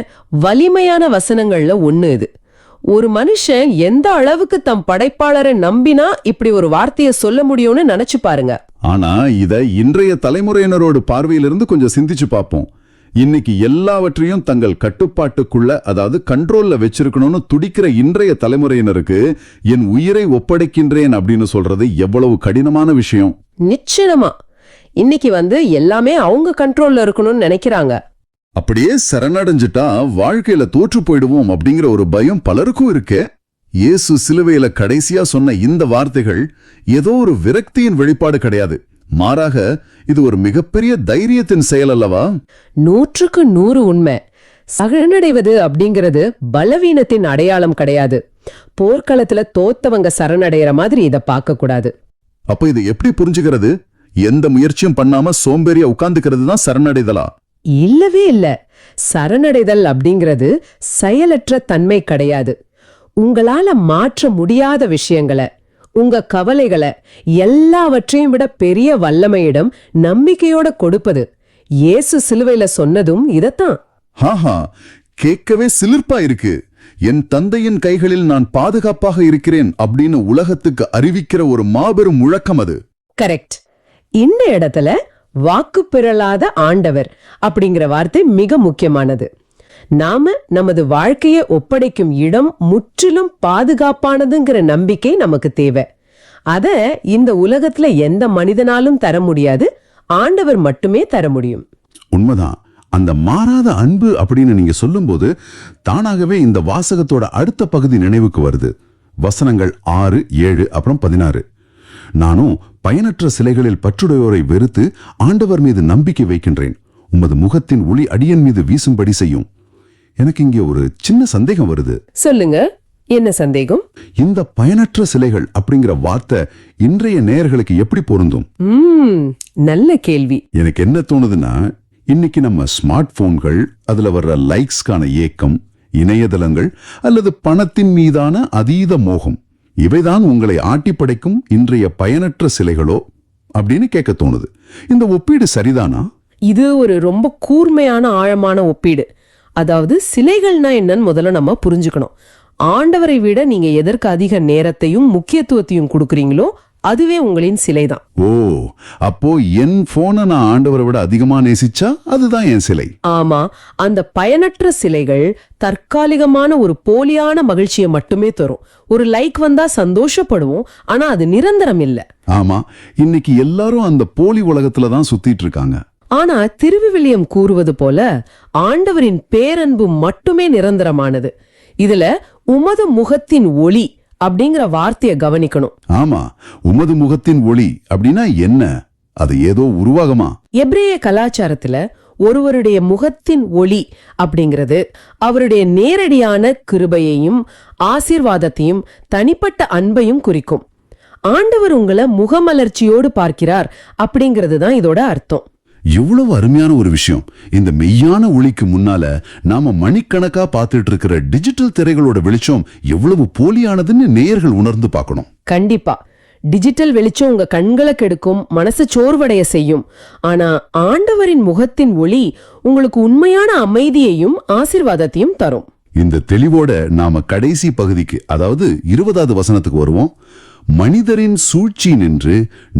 வலிமையான வசனங்கள்ல ஒண்ணு இது. ஒரு மனுஷன் எந்த அளவுக்கு தம் படைப்பாளரை நம்பினா இப்படி ஒரு வார்த்தையை சொல்ல முடியும்னு நினைச்சு பாருங்க. ஆனா இத இன்றைய தலைமுறையினரோட பார்வையிலிருந்து கொஞ்சம் சிந்திச்சு பார்ப்போம். இன்னைக்கு எல்லாவற்றையும் தங்கள் கட்டுப்பாட்டுக்குள்ள, அதாவது கண்ட்ரோல்ல வச்சிருக்கணும்னு துடிக்கிற இன்றைய தலைமுறையினருக்கு என் உயிரை ஒப்படைக்கின்றேன் அப்படின்னு சொல்றது எவ்வளவு கடினமான விஷயம். நிச்சயமா இன்னைக்கு எல்லாமே அவங்க கண்ட்ரோல்ல இருக்கணும்னு நினைக்கிறாங்க. அப்படியே சரணடைஞ்சிட்டா வாழ்க்கையில தோற்று போயிடுவோம் அப்படிங்கிற ஒரு பயம் பலருக்கும் இருக்கு. இயேசு சிலுவையில கடைசியா சொன்ன இந்த வார்த்தைகள் ஏதோ ஒரு விரக்தியின் வெளிப்பாடு கிடையாது. மாறாக இது ஒரு மிகப்பெரிய தைரியத்தின் செயல் அல்லவா? 100க்கு 100 உண்மை. சரணடைவது அப்படிங்கிறது பலவீனத்தின் அடையாளம் கிடையாது. போர்க்களத்துல தோத்தவங்க சரணடைகிற மாதிரி இத பார்க்க கூடாது. அப்ப இது எப்படி புரிஞ்சுக்கிறது? எந்த முயற்சியும் பண்ணாம சோம்பேறியா உட்கார்ந்துக்கிறது தான் சரணடைதலா? இல்லவே இல்ல. சரணடைதல் அப்படிங்கிறது செயலற்ற தன்மை கிடையாது. உங்களால மாற்ற முடியாத விஷயங்களை, உங்க கவலைகளை எல்லாவற்றையும் விட பெரிய வல்லமையிடம் நம்பிக்கையோட கொடுப்பது. இயேசு சிலுவையில சொன்னதும் இதத்தான். கேட்கவே சிலிர்ப்பா இருக்கு. என் தந்தையின் கைகளில் நான் பாதுகாப்பாக இருக்கிறேன் அப்படின்னு உலகத்துக்கு அறிவிக்கிற ஒரு மாபெரும் முழக்கம் அது. கரெக்ட். இந்த இடத்துல வாக்கு பெறலாத ஆண்டவர் அப்படிங்கிற வார்த்தை மிக முக்கியமானது. நாம நமது வாழ்க்கையை ஒப்படைக்கும் இடம் முற்றிலும் பாதுகாப்பானதுங்கிற நம்பிக்கை நமக்கு தேவை. அத இந்த உலகத்துல எந்த மனிதனாலும் தர முடியாது, ஆண்டவர் மட்டுமே தர முடியும். உண்மைதான். அந்த மாறாத அன்பு அப்படின்னு நீங்க சொல்லும்போது தானாகவே இந்த வாசகத்தோட அடுத்த பகுதி நினைவுக்கு வருது. வசனங்கள் 6, 7 அப்புறம் 16. நானும் பயனற்ற சிலைகளில் பற்றுடையோரை வெறுத்து ஆண்டவர் மீது நம்பிக்கை வைக்கின்றேன். உமது முகத்தின் ஒளி அடியன் மீது வீசும்படி செய்யும். எனக்கு இங்கே ஒரு சின்ன சந்தேகம் வருது. சொல்லுங்க, என்ன சந்தேகம்? இந்த பயனற்ற சிலைகள் அப்படிங்கிற வார்த்தை இன்றைய நேயர்களுக்கு எப்படி பொருந்தும்? நல்ல கேள்வி. எனக்கு என்ன தோணுதுன்னா, இன்னைக்கு நம்ம ஸ்மார்ட் போன்கள், அதுல வர்ற லைக்ஸ்கான ஏக்கம், இணையதளங்கள் அல்லது பணத்தின் மீதான அதீத மோகம், இவைதான் உங்களை ஆட்டி படைக்கும் இன்றைய பயனற்ற சிலைகளோ அப்படின்னு கேட்க தோணுது. இந்த ஒப்பீடு சரிதானா? இது ஒரு ரொம்ப கூர்மையான ஆழமான ஒப்பீடு. அதாவது சிலைகள்னா என்னன்னு முதல்ல நம்ம புரிஞ்சுக்கணும். ஆண்டவரை விட நீங்க எதற்கு அதிக நேரத்தையும் முக்கியத்துவத்தையும் கொடுக்கறீங்களோ அதுவே உங்களின் சிலைதான். ஓ, அப்போ என் போனை நான் ஆண்டவரை விட அதிகமா நேசிச்சா அதுதான் என் சிலை. ஆமா, அந்த பயனற்ற சிலைகள் தற்காலிகமான ஒரு போலியான மகிழ்ச்சியை மட்டுமே தரும். ஒரு லைக் வந்தா சந்தோஷப்படுவோம், ஆனா அது நிரந்தரம் இல்ல. ஆமா, இன்னைக்கு எல்லாரும் அந்த போலி உலகத்துல தான் சுத்திட்டு இருக்காங்க. ஆனா திருவிவிலியம் கூறுவது போல ஆண்டவரின் பேரன்பு மட்டுமே நிரந்தரமானது. இதுல உமது முகத்தின் ஒளி அப்படிங்கிற வார்த்தையை கவனிக்கணும். ஆமா, உமது முகத்தின் ஒளி அப்படின்னா என்ன? அது ஏதோ உருவாகமா? எபிரேய கலாச்சாரத்துல ஒருவருடைய முகத்தின் ஒளி அப்படிங்கிறது அவருடைய நேரடியான கிருபையையும் ஆசீர்வாதத்தையும் தனிப்பட்ட அன்பையும் குறிக்கும். ஆண்டவர் உங்களை முகமலர்ச்சியோடு பார்க்கிறார் அப்படிங்கிறது தான் இதோட அர்த்தம். எவ்வளவு அருமையான ஒரு விஷயம். இந்த மெய்யான ஒளிக்கு முன்னால நாம மணிக்கணக்கா பார்த்துட்டு இருக்கிற டிஜிட்டல் திரைகளோட வெளிச்சம் எவ்வளவு போலியானதுன்னு நேயர்கள் உணர்ந்து பார்க்கணும். கண்டிப்பா. டிஜிட்டல் வெளிச்சம் உங்க கண்களை கெடுக்கும், மனசு சோர்வடைய செய்யும். ஆனா ஆண்டவரின் முகத்தின் ஒளி உங்களுக்கு உண்மையான அமைதியையும் ஆசீர்வாதத்தையும் தரும். இந்த தெளிவோட நாம கடைசி பகுதிக்கு, அதாவது 20வது வசனத்துக்கு வருவோம். மனிதரின் சூழ்ச்சி நின்று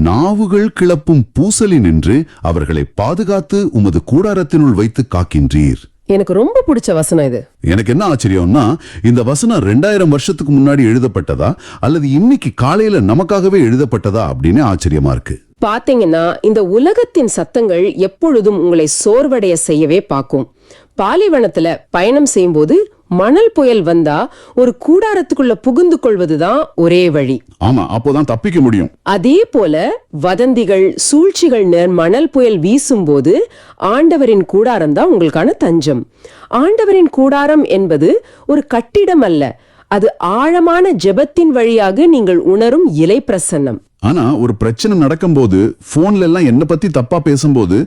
நாவுகள் கிளப்பும் பூசலி நின்று அவர்களை பாதுகாத்து உமது கூடாரத்தினுள் வைத்து காக்கின்றீர். எனக்கு ரொம்ப பிடிச்ச வசனம் இது. எனக்கு என்ன ஆச்சரியம்னா, இந்த வசனம் 2000 வருஷத்துக்கு முன்னாடி எழுதப்பட்டதா அல்லது இன்னைக்கு காலையில நமக்காகவே எழுதப்பட்டதா அப்படின்னு ஆச்சரியமா இருக்கு. பாத்தீங்கன்னா இந்த உலகத்தின் சத்தங்கள் எப்பொழுதும் உங்களை சோர்வடைய செய்யவே பார்க்கும். பாலைவனத்துல பயணம் செய்யும்போது மணல் புயல் வந்தா ஒரு கூடாரத்துக்குள்ள புகுந்து கொள்வதுதான் ஒரே வழி. ஆமா, அப்போதான் தப்பிக்க முடியும். அதே போல வதந்திகள், சூழ்ச்சிகள் மணல் புயல் வீசும்போது ஆண்டவரின் கூடாரம் தான் உங்களுக்கான தஞ்சம். ஆண்டவரின் கூடாரம் என்பது ஒரு கட்டிடம் அல்ல, அது ஆழமான ஜெபத்தின் வழியாக நீங்கள் உணரும் இலை பிரசன்னம். ஆனா ஒரு பிரச்சனை நடக்கும்போது போன்ல எல்லாம் என்ன பத்தி தப்பா பேசும்போது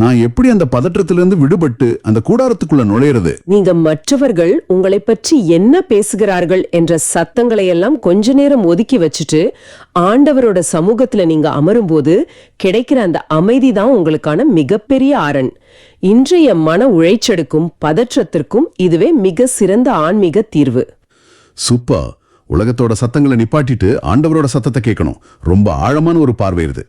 நான் எப்படி அந்த பதற்றத்திலிருந்து விடுபட்டு அந்த கூடாரத்துக்குள்ள நுழையிறது? நீங்க மற்றவர்கள் உங்களை பற்றி என்ன பேசுகிறார்கள் என்ற சத்தங்களை எல்லாம் கொஞ்ச நேரம் ஒதுக்கி வச்சுட்டு ஆண்டவரோட சமூகத்துல நீங்க அமரும்போது கிடைக்கிற அந்த அமைதி தான் உங்களுக்கான மிகப்பெரிய ஆரண். இன்றைய மன உளைச்சலுக்கும் பதற்றத்திற்கும் இதுவே மிக சிறந்த ஆன்மீக தீர்வு. சூப்பர். உலகத்தோட சத்தங்களை நிப்பாட்டிட்டு ஆண்டவரோட சத்தத்தை கேட்கணும். ரொம்ப ஆழமான ஒரு பார்வை இது.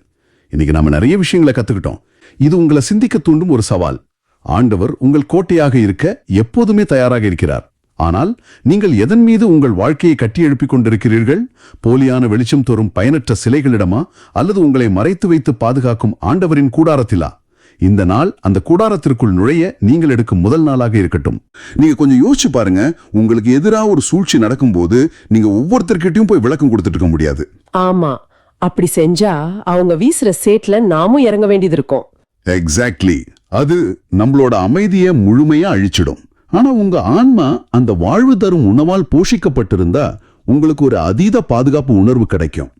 இன்னைக்கு நாம நிறைய விஷயங்களை கத்துக்கிட்டோம். இது உங்களை சிந்திக்க தூண்டும் ஒரு சவால். ஆண்டவர் உங்கள் கோட்டையாக இருக்க எப்போதுமே தயாராக இருக்கிறார். ஆனால் நீங்கள் எதன் மீது உங்கள் வாழ்க்கையை கட்டி எழுப்பிக் கொண்டிருக்கிறீர்கள்? போலியான வெளிச்சம் தோறும் பயனற்ற சிலைகளிடமா அல்லது உங்களை மறைத்து வைத்து பாதுகாக்கும் ஆண்டவரின் கூடாரத்திலா? இந்த நாள் அந்த கூடாரத்திற்குள் நுழைய நீங்கள் எடுக்கும் முதல் நாளாக இருக்கட்டும். நீங்க கொஞ்சம் யோசிச்சு பாருங்க. உங்களுக்கு எதிராக ஒரு சூழ்ச்சி நடக்கும்போது நீங்க ஒவ்வொருத்தர்கிட்டயும் போய் விளக்கம் கொடுத்துட்டு இருக்க முடியாது. ஆமா, அப்படி செஞ்சா அவங்க வீசுற சேட்ல நாமும் இறங்க வேண்டியது இருக்கும். எக்ஸாக்ட்லி. அது நம்மளோட அமைதியை முழுமையா அழிச்சிடும். ஆனா உங்க ஆன்மா அந்த வாழ்வு தரும் உணவால் போஷிக்கப்பட்டிருந்தா உங்களுக்கு ஒரு அதீத பாதுகாப்பு உணர்வு கிடைக்கும்.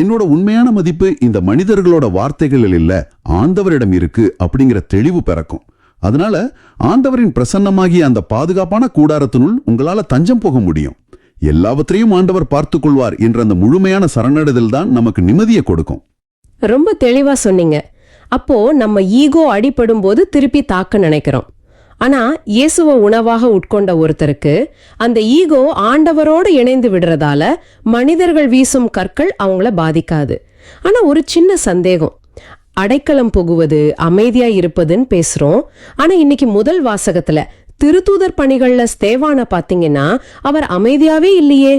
என்னோட உண்மையான மதிப்பு இந்த மனிதர்களோட வார்த்தைகளில் இல்ல, ஆண்டவரிடம் இருக்கு அப்படிங்கிற தெளிவு பிறக்கும். அதனால ஆண்டவரின் பிரசன்னமாகிய அந்த பாதுகாப்பான கூடாரத்தினுள் உங்களால தஞ்சம் போக முடியும். எல்லாவற்றையும் ஆண்டவர் பார்த்துக் கொள்வார் என்ற அந்த முழுமையான சரணடைதல் தான் நமக்கு நிம்மதியை கொடுக்கும். ரொம்ப தெளிவா சொன்னீங்க. அப்போ நம்ம ஈகோ அடிபடும் போது திருப்பி தாக்க நினைக்கிறோம். ஆனா இயேசுவை உணவாக உட்கொண்ட ஒருத்தருக்கு அந்த ஈகோ ஆண்டவரோடு இணைந்து விடுறதால மனிதர்கள் வீசும் கற்கள் அவங்கள பாதிக்காது. ஆனா ஒரு சின்ன சந்தேகம். அடைக்கலம் புகுவது, அமைதியா இருப்பதுன்னு பேசுறோம். ஆனா இன்னைக்கு முதல் வாசகத்துல திருத்தூதர் பணிகள்ல ஸ்தேவான பாத்தீங்கன்னா அவர் அமைதியாவே இல்லையே.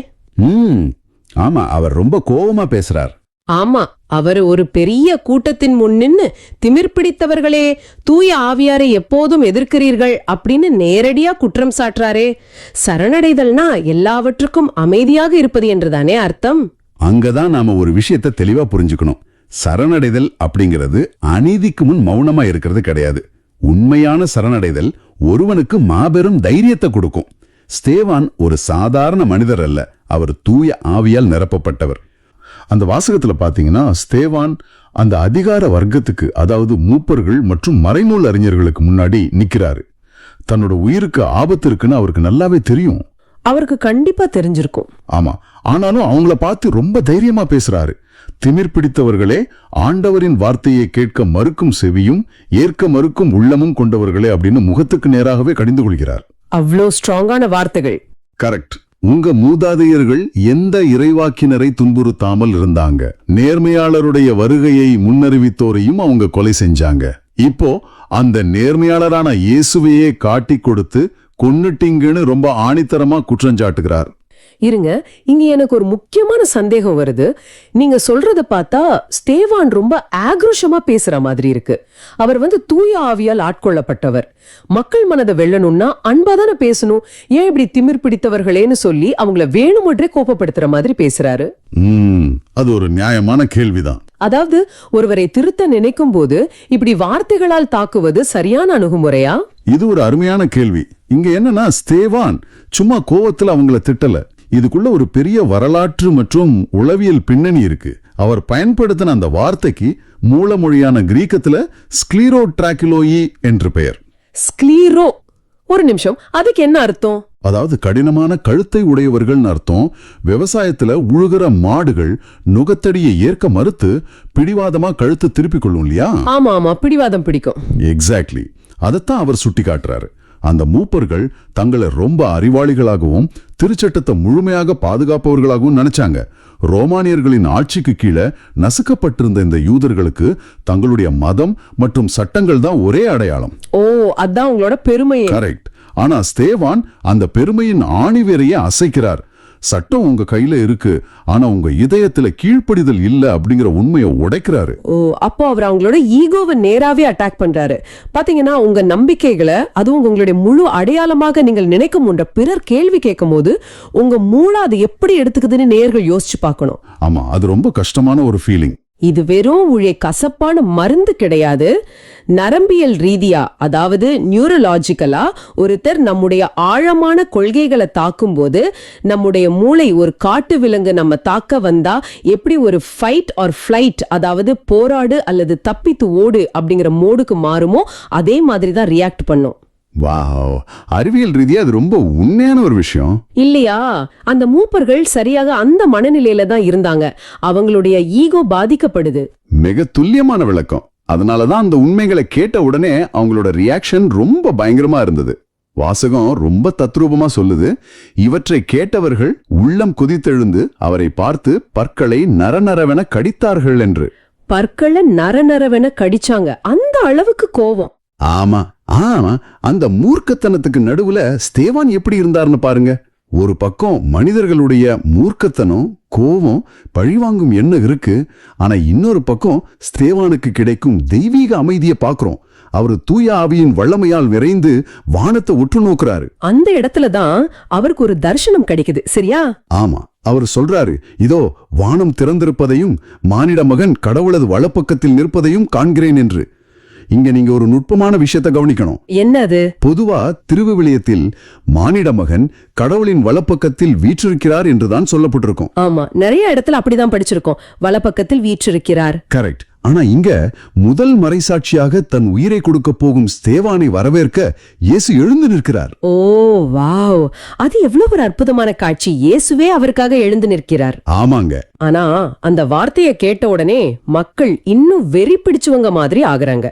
ஆமா, அவர் ரொம்ப கோபமா பேசுறார். ஆமா, அவர் ஒரு பெரிய கூட்டத்தின் முன் நின்னு திமிர் பிடித்தவர்களே, தூய ஆவியாரை எப்போதும் எதிர்க்கிறீர்கள் அப்படின்னு நேரடியா குற்றம் சாட்டுறாரே. சரணடைதல்னா எல்லாவற்றுக்கும் அமைதியாக இருப்பது என்றுதானே அர்த்தம்? அங்கதான் நாம ஒரு விஷயத்தை தெளிவா புரிஞ்சுக்கணும். சரணடைதல் அப்படிங்கிறது அநீதிக்கு முன் மௌனமா இருக்கிறது கிடையாது. உண்மையான சரணடைதல் ஒருவனுக்கு மாபெரும் தைரியத்தை கொடுக்கும். ஸ்தேவான் ஒரு சாதாரண மனிதர் அல்ல, அவர் தூய ஆவியால் நிரப்பப்பட்டவர். அந்த வாசகத்துல பாத்தீங்கன்னா ஸ்தேவான் அந்த அதிகார வர்க்கத்துக்கு, அதாவது மூப்பர்கள் மற்றும் மறைநூல் அறிஞர்களுக்கு முன்னாடி நிக்கிறாரு. தன்னோட உயிருக்கு ஆபத்து இருக்குன்னு அவருக்கு நல்லாவே தெரியும். அவருக்கு கண்டிப்பா தெரிஞ்சிருக்கும். ஆமா, ஆனாலும் அவங்கள பார்த்து ரொம்ப தைரியமா பேசுறாரு. திமிர் பிடித்தவர்களே, ஆண்டவரின் வார்த்தையை கேட்க மறுக்கும் செவியும் ஏற்க மறுக்கும் உள்ளமும் கொண்டவர்களே அப்படின்னு முகத்துக்கு நேராகவே கடிந்து கொள்கிறார். அவ்வளோ ஸ்ட்ராங்கான வார்த்தைகள். கரெக்ட். உங்க மூதாதையர்கள் எந்த இறைவாக்கினரை துன்புறுத்தாமல் இருந்தாங்க. நேர்மையாளருடைய வருகையை முன்னறிவித்தோரையும் அவங்க கொலை செஞ்சாங்க. இப்போ அந்த நேர்மையாளரான இயேசுவையே காட்டி கொடுத்து கொன்னுட்டீங்கன்னு ரொம்ப ஆணித்தரமா குற்றஞ்சாட்டுகிறார். இருங்க, இங்க எனக்கு ஒரு முக்கியமான சந்தேகம் வருது. நீங்க சொல்றத பார்த்தா ஸ்தேவான் ரொம்ப ஆக்ரோஷமா பேசுற மாதிரி இருக்கு. அவர் தூய ஆவியால் ஆட்கொள்ளப்பட்டவர். மக்கள் மனதை வெல்லணும்னா அன்பா தானே பேசணும். ஏன் இப்படி திமிர் பிடித்தவர்களேன்னு சொல்லி அவங்கள வேணுமற்றே கோபப்படுத்துற மாதிரி பேசுறாரு? அது ஒரு நியாயமான கேள்விதான். அதாவது ஒருவரை திருத்த நினைக்கும் போது இப்படி வார்த்தைகளால் தாக்குவது சரியான அணுகுமுறையா? இது ஒரு அருமையான கேள்வி. இங்க என்னன்னா, ஸ்தேவான் சும்மா கோவத்துல அவங்கள திட்டல. இதுக்குள்ள ஒரு பெரிய வரலாற்று மற்றும் உளவியல் பின்னணி இருக்கு. அவர் பயன்படுத்தின அந்த வார்த்தைக்கு மூலமொழியான கிரீக்கத்துல ஸ்க்ளீரோட்ராக்கிலோயி என்று பெயர். ஸ்க்ளீரோ, ஒரு நிமிஷம், அதுக்கு என்ன அர்த்தம்? அதாவது கடினமான கழுத்தை உடையவர்கள்னு அர்த்தம். விவசாயத்துல உழுகிற மாடுகள் நுகத்தடியை ஏற்க மறுத்து பிடிவாதமா கழுத்து திருப்பிக் கொள்ளும் இல்லையா? ஆமா ஆமா, பிடிவாதம் பிடிக்கும். எக்ஸாக்ட்லி, அதைத்தான் அவர் சுட்டி காட்டுறாரு. அந்த மூப்பர்கள் தங்களை ரொம்ப அறிவாளிகளாகவும் திருச்சட்டத்தை முழுமையாக பாதுகாப்பவர்களாகவும் நினைச்சாங்க. ரோமானியர்களின் ஆட்சிக்கு கீழே நசுக்கப்பட்டிருந்த இந்த யூதர்களுக்கு தங்களுடைய மதம் மற்றும் சட்டங்கள் தான் ஒரே அடையாளம். ஓ, அதான் உங்களோட பெருமை. கரெக்ட். ஆனா ஸ்தேவான் அந்த பெருமையின் ஆணிவேரையே அசைக்கிறார். சட்டம் உங்க கையில இருக்கு, ஆனா உங்க இதயத்துல கீழ்ப்படிதல் இல்ல அப்படிங்கிற உண்மையை உடைக்கிறாரு. ஓ, அப்போ அவர் அவங்களோட ஈகோவை நேராவே அட்டாக் பண்றாரு. பாத்தீங்கன்னா, உங்க நம்பிக்கைகளை, அதுவும் உங்களுடைய முழு அடையாளமாக நீங்கள் நினைக்கும் ஒன்ற பிறர் கேள்வி கேட்கும் போது உங்க மூளை அது எப்படி எடுத்துக்குதுன்னு நேர்கள் யோசிச்சு பார்க்கணும். ஆமா, அது ரொம்ப கஷ்டமான ஒரு ஃபீலிங். இது வெறும் கசப்பான மருந்து கிடையாது. நரம்பியல் ரீதியா, அதாவது நியூரலாஜிக்கலா ஒருத்தர் நம்முடைய ஆழமான கொள்கைகளை தாக்கும் போது நம்முடைய மூளை ஒரு காட்டு விலங்கு நம்ம தாக்க வந்தா எப்படி ஒரு ஃபைட் ஆர் ஃபிளைட், அதாவது போராடு அல்லது தப்பித்து ஓடு அப்படிங்கிற மோடுக்கு மாறுமோ அதே மாதிரி தான் ரியாக்ட் பண்ணும். வாவ், அறிவியல் ரீதியா அது ரொம்ப உண்மையான ஒரு விஷயம் இல்லையா? அந்த மூப்பர்கள் சரியாக அந்த மனநிலையில தான் இருந்தாங்க. அவங்களுடைய ஈகோ பாதிக்கப்படுது. மிக துல்லியமான விளக்கம். அதனாலதான் அந்த உண்மைகளை கேட்ட உடனே அவங்களோட ரியாக்ஷன் ரொம்ப பயங்கரமா இருந்தது. வாசகம் ரொம்ப தத்ரூபமா சொல்லுது, இவற்றை கேட்டவர்கள் உள்ளம் குதித்தெழுந்து அவரை பார்த்து பற்களை நரநரவென கடித்தார்கள் என்று. பற்களை நரநரவென கடிச்சாங்க, அந்த அளவுக்கு கோபம். ஆமா ஆமா, அந்த மூர்க்கத்தனத்துக்கு நடுவுல ஸ்தேவான் எப்படி இருந்தார்னு பாருங்க. ஒரு பக்கம் மனிதர்களுடைய மூர்க்கத்தனம், கோபம், பழிவாங்கும் எண்ணம் இருக்கு. ஆனா இன்னொரு பக்கம் ஸ்தேவானுக்கு கிடைக்கும் தெய்வீக அமைதியை பாக்குறோம். அவரு தூய ஆவியின் வல்லமையால் விரைந்து வானத்தை உற்று நோக்குறாரு. அந்த இடத்துலதான் அவருக்கு ஒரு தரிசனம் கிடைக்குது, சரியா? ஆமா, அவர் சொல்றாரு, இதோ வானம் திறந்திருப்பதையும் மானிட மகன் கடவுளது வலப்பக்கத்தில் நிற்பதையும் காண்கிறேன் என்று. இங்க நீங்க ஒரு நுட்பமான விஷயத்தை கவனிக்கணும். என்னது? பொதுவா திருவிவிலியத்தில் மானிட மகன் கடவுளின் வலப்பக்கத்தில் வீற்றிருக்கிறார் என்றுதான் சொல்லப்பட்டிருக்கும். ஆமா, நிறைய இடத்துல அப்படிதான் படிச்சிருக்கோம், வலப்பக்கத்தில் வீற்றிருக்கிறார். கரெக்ட். ஆனா இங்க முதல் மறைசாட்சியாக தன் உயிரை கொடுக்க போகும் ஸ்தேவானை வரவேற்க இயேசு எழுந்து நிற்கிறார். ஓ வாவ், அது எவ்வளவு ஒரு அற்புதமான காட்சி. இயேசுவே அவருக்காக எழுந்து நிற்கிறார். ஆமாங்க. ஆனா அந்த வார்த்தையை கேட்ட உடனே மக்கள் இன்னும் வெறி பிடிச்சவங்க மாதிரி ஆகுறாங்க.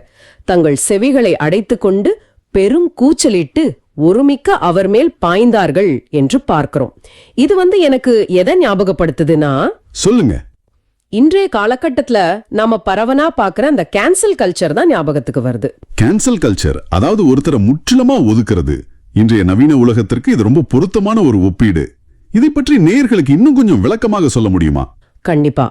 தங்கள் செவிகளை அடைத்துக் கொண்டு பெரும் கூச்சலிட்டு ஒருமிக்க அவர் மேல் பாய்ந்தார்கள் என்று பார்க்கிறோம். இது எனக்கு எதை ஞாபகப்படுத்துதுன்னா, சொல்லுங்க, இன்றைய காலகட்டத்துல நாம பரவனா பாக்குற அந்த கேன்சல் கல்ச்சர் தான் ஞாபகத்துக்கு வருது. கேன்சல் கல்ச்சர், அதாவது ஒருத்தரை முற்றிலுமா ஒதுக்குறது. இன்றைய நவீன உலகத்திற்கு இது ரொம்ப பொருத்தமான ஒரு ஒப்பீடு. இதை பற்றி நேயர்களுக்கு இன்னும் கொஞ்சம் விளக்கமாக சொல்ல முடியுமா? கண்டிப்பா.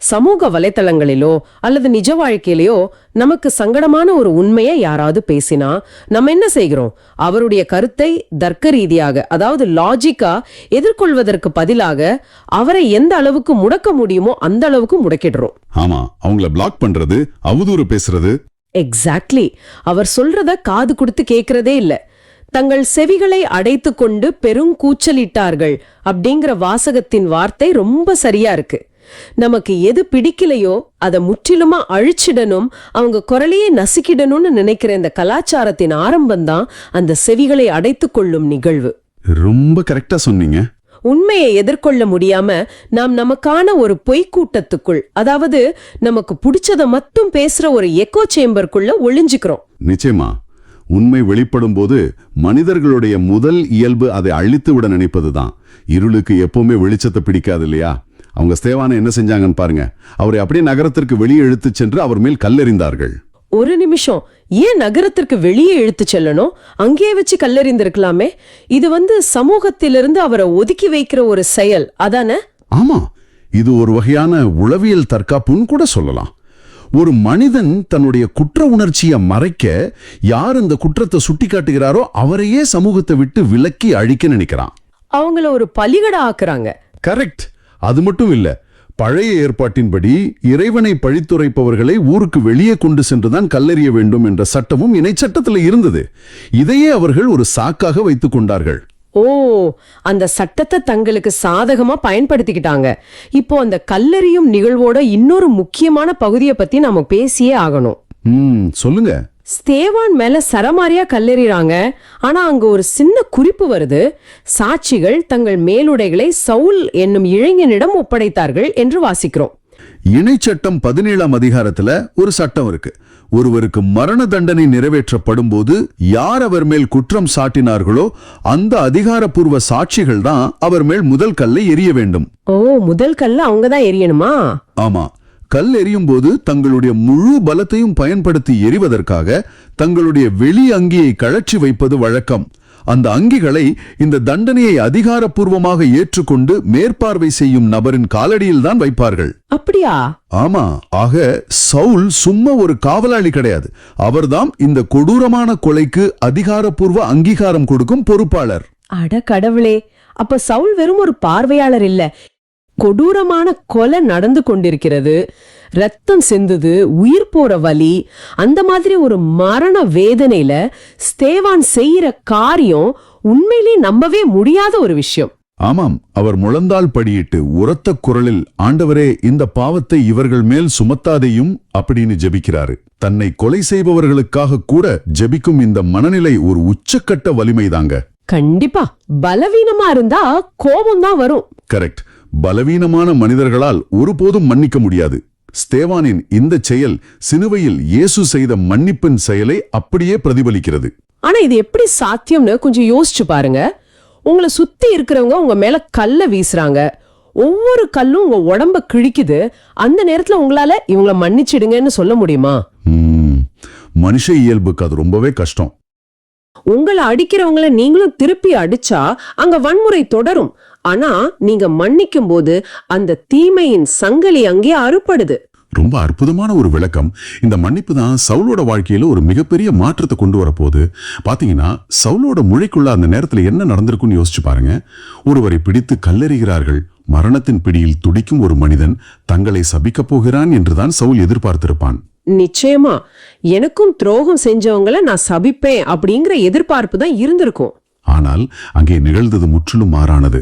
சமூக வலைத்தளங்களிலோ அல்லது நிஜ வாழ்க்கையிலோ நமக்கு சங்கடமான ஒரு உண்மையை யாராவது பேசினா நம்ம என்ன செய்கிறோம்? அவருடைய கருத்தை தர்க்க ரீதியாக, அதாவது லாஜிக்கா எதிர்கொள்வதற்கு பதிலாக அவரை எந்த அளவுக்கு முடக்க முடியுமோ அந்த அளவுக்கு முடக்கிடுறோம். ஆமா, அவங்கள பிளாக் பண்றது, அவதூறு பேசுறது. எக்ஸாக்ட்லி. அவர் சொல்றத காது கொடுத்து கேட்கறதே இல்ல. தங்கள் செவிகளை அடைத்து கொண்டு பெருங்கூச்சலிட்டார்கள் அப்படிங்கிற வாசகத்தின் வார்த்தை ரொம்ப சரியா இருக்கு. நமக்கு எது பிடிக்கலையோ அதை முற்றிலுமா அழிச்சிடணும், அவங்க குரலையே நசுக்கிடணும்னு நினைக்கிற இந்த கலாச்சாரத்தின் ஆரம்பம்தான் அந்த செவிகளை அடைத்துக் கொள்ளும் நிகழ்வு. ரொம்ப கரெக்டா சொன்னீங்க. உண்மையை எதிர்கொள்ள முடியாம நாம் நமக்கான ஒரு பொய்க்கூட்டத்துக்குள், அதாவது நமக்கு பிடிச்சதை மட்டும் பேசுற ஒரு எக்கோ சேம்பருக்குள்ள ஒளிஞ்சுக்கிறோம். நிச்சயமா. உண்மை வெளிப்படும் போது மனிதர்களுடைய முதல் இயல்பு அதை அழித்து விட நினைப்பதுதான். இருளுக்கு எப்பவுமே வெளிச்சத்தை பிடிக்காது இல்லையா? அவங்க ஸ்தேவானை என்ன செஞ்சாங்கன்னு பாருங்க. அவரை அப்படியே நகரத்திற்கு வெளியே இழுத்துச் சென்று அவர் மேல் கல்லெறிந்தார்கள். ஒரு நிமிஷம், ஏன் நகரத்திற்கு வெளியே இழுத்து செல்லணும்? அங்கேயே வச்சு கல்லெறிந்திருக்கலாமே. இது சமூகத்திலிருந்து அவரை ஒதுக்கி வைக்கிற ஒரு செயல் அதானே? ஆமா, இது ஒரு வகையான உளவியல் தற்காப்புன்னு கூட சொல்லலாம். ஒரு மனிதன் தன்னுடைய குற்ற உணர்ச்சியை மறைக்க யார் இந்த குற்றத்தை சுட்டி காட்டுகிறாரோ அவரையே சமூகத்தை விட்டு விலக்கி அழிக்க நினைக்கிறான். அவங்கள ஒரு பலிகடா ஆக்குறாங்க. கரெக்ட். அது மட்டும் இல்ல, பழைய ஏற்பாட்டின்படி இறைவனை பழித்துரைப்பவர்களை ஊருக்கு வெளியே கொண்டு சென்றுதான் கல்லெறிய வேண்டும் என்ற சட்டமும் இணை சட்டத்தில் இருந்தது. இதையே அவர்கள் ஒரு சாக்காக வைத்துக் கொண்டார்கள். ஓ, அந்த சட்டத்தை தங்களுக்கு சாதகமா பயன்படுத்திக்கிட்டாங்க. இப்போ அந்த கல்லெறியும் நிகழ்வோட இன்னொரு முக்கியமான பகுதியை பத்தி நாம பேசியே ஆகணும். சொல்லுங்க. ஸ்தேவான் மேல சரமாரியா கல்லெறிறாங்க. ஆனா அங்க ஒரு சின்ன குறிப்பு வருது. சாட்சிகள் தங்கள் மேலுடைகளை சவுல் என்னும் இளைஞனிடம் ஒப்படைத்தார்கள் என்று வாசிக்கிறோம். இணை சட்டம் 17ஆம் அதிகாரத்துல ஒரு சட்டம் இருக்கு. ஒருவருக்கு மரண தண்டனை நிறைவேற்றப்படும் போது யார் அவர் மேல் குற்றம் சாட்டினார்களோ அந்த அதிகாரப்பூர்வ சாட்சிகள் தான் அவர் மேல் முதல் கல்லை எறிய வேண்டும். ஓ, முதல் கல்ல அவங்கதான் எரியணுமா? ஆமா. கல் எறியும் போது தங்களுடைய முழு பலத்தையும் பயன்படுத்தி எறிவதற்காக தங்களுடைய வெளி அங்கியை கழற்றி வைப்பது வழக்கம். அந்த அங்கிகளை இந்த தண்டனையை அதிகாரப்பூர்வமாக ஏற்றுக்கொண்டு மேற்பார்வை செய்யும் நபரின் காலடியில் தான் வைப்பார்கள். அப்படியா? ஆமா. ஆக சவுல் சும்மா ஒரு காவலாளி கிடையாது. அவர்தான் இந்த கொடூரமான கொலைக்கு அதிகாரப்பூர்வ அங்கீகாரம் கொடுக்கும் பொறுப்பாளர். அட கடவுளே, அப்ப சவுல் வெறும் ஒரு பார்வையாளர் இல்ல. கொடூரமான கொலை நடந்து கொண்டிருக்கிறது, ரத்தம் சிந்துது, உயிர் போற வலி, அந்த மாதிரி ஒரு மரண வேதனையில ஸ்தேவான் செய்யற காரியம் உண்மையிலே நம்பவே முடியாத ஒரு விஷயம். ஆமாம். அவர் முழந்தாள் படியிட்டு உரத்த குரலில், ஆண்டவரே, இந்த பாவத்தை இவர்கள் மேல் சுமத்தாதையும் அப்படின்னு ஜெபிக்கிறாரு. தன்னை கொலை செய்பவர்களுக்காக கூட ஜெபிக்கும் இந்த மனநிலை ஒரு உச்சக்கட்ட வலிமைதாங்க. கண்டிப்பா. பலவீனமா இருந்தா கோபம் தான் வரும். கரெக்ட். பலவீனமான மனிதர்களால் ஒருபோதும் மன்னிக்க முடியாது. ஸ்தேவானின் இந்த செயல் சிலுவையில் இயேசு செய்த மன்னிப்பின் செயலை அப்படியே பிரதிபலிக்கிறது. ஆனா இது எப்படி சாத்தியம்னு கொஞ்சம் யோசிச்சு பாருங்க. உங்களை சுத்தி இருக்கிறவங்க உங்க மேல கல்ல வீசுறாங்க. ஒவ்வொரு கல்லும் உங்க உடம்ப கிழிக்குது. அந்த நேரத்துல உங்களால இவங்களை மன்னிச்சிடுங்கன்னு சொல்ல முடியுமா? மனுஷ இயல்புக்கு அது ரொம்பவே கஷ்டம். உங்களை அடிக்கிறவங்கள நீங்களும் திருப்பி அடிச்சா அங்க வன்முறை தொடரும். ஆனா நீங்க மன்னிக்கும் போது அந்த தீமையின் சங்கிலி அங்கே அறுபடுது. ரொம்ப அற்புதமான ஒரு விளக்கம். இந்த மன்னிப்பு தான் சவுலோட வாழ்க்கையில ஒரு மிகப்பெரிய மாற்றத்தை கொண்டு வரப்போகுது. பாத்தீங்கன்னா சவுலோட முழைக்குள்ள அந்த நேரத்துல என்ன நடந்திருக்குன்னு யோசிச்சு பாருங்க. ஒருவரை பிடித்து கல்லெறிகிறார்கள். மரணத்தின் பிடியில் துடிக்கும் ஒரு மனிதன் தங்களை சபிக்கப் போகிறான் என்றுதான் சவுல் எதிர்பார்த்திருப்பான். நிச்சயமா எனக்கும் துரோகம் செஞ்சவங்கள நான் சபிப்பேன் அப்படிங்கிற எதிர்பார்ப்பு தான் இருந்திருக்கும். ஆனால் அங்கே நிகழ்ந்தது முற்றிலும் மாறானது.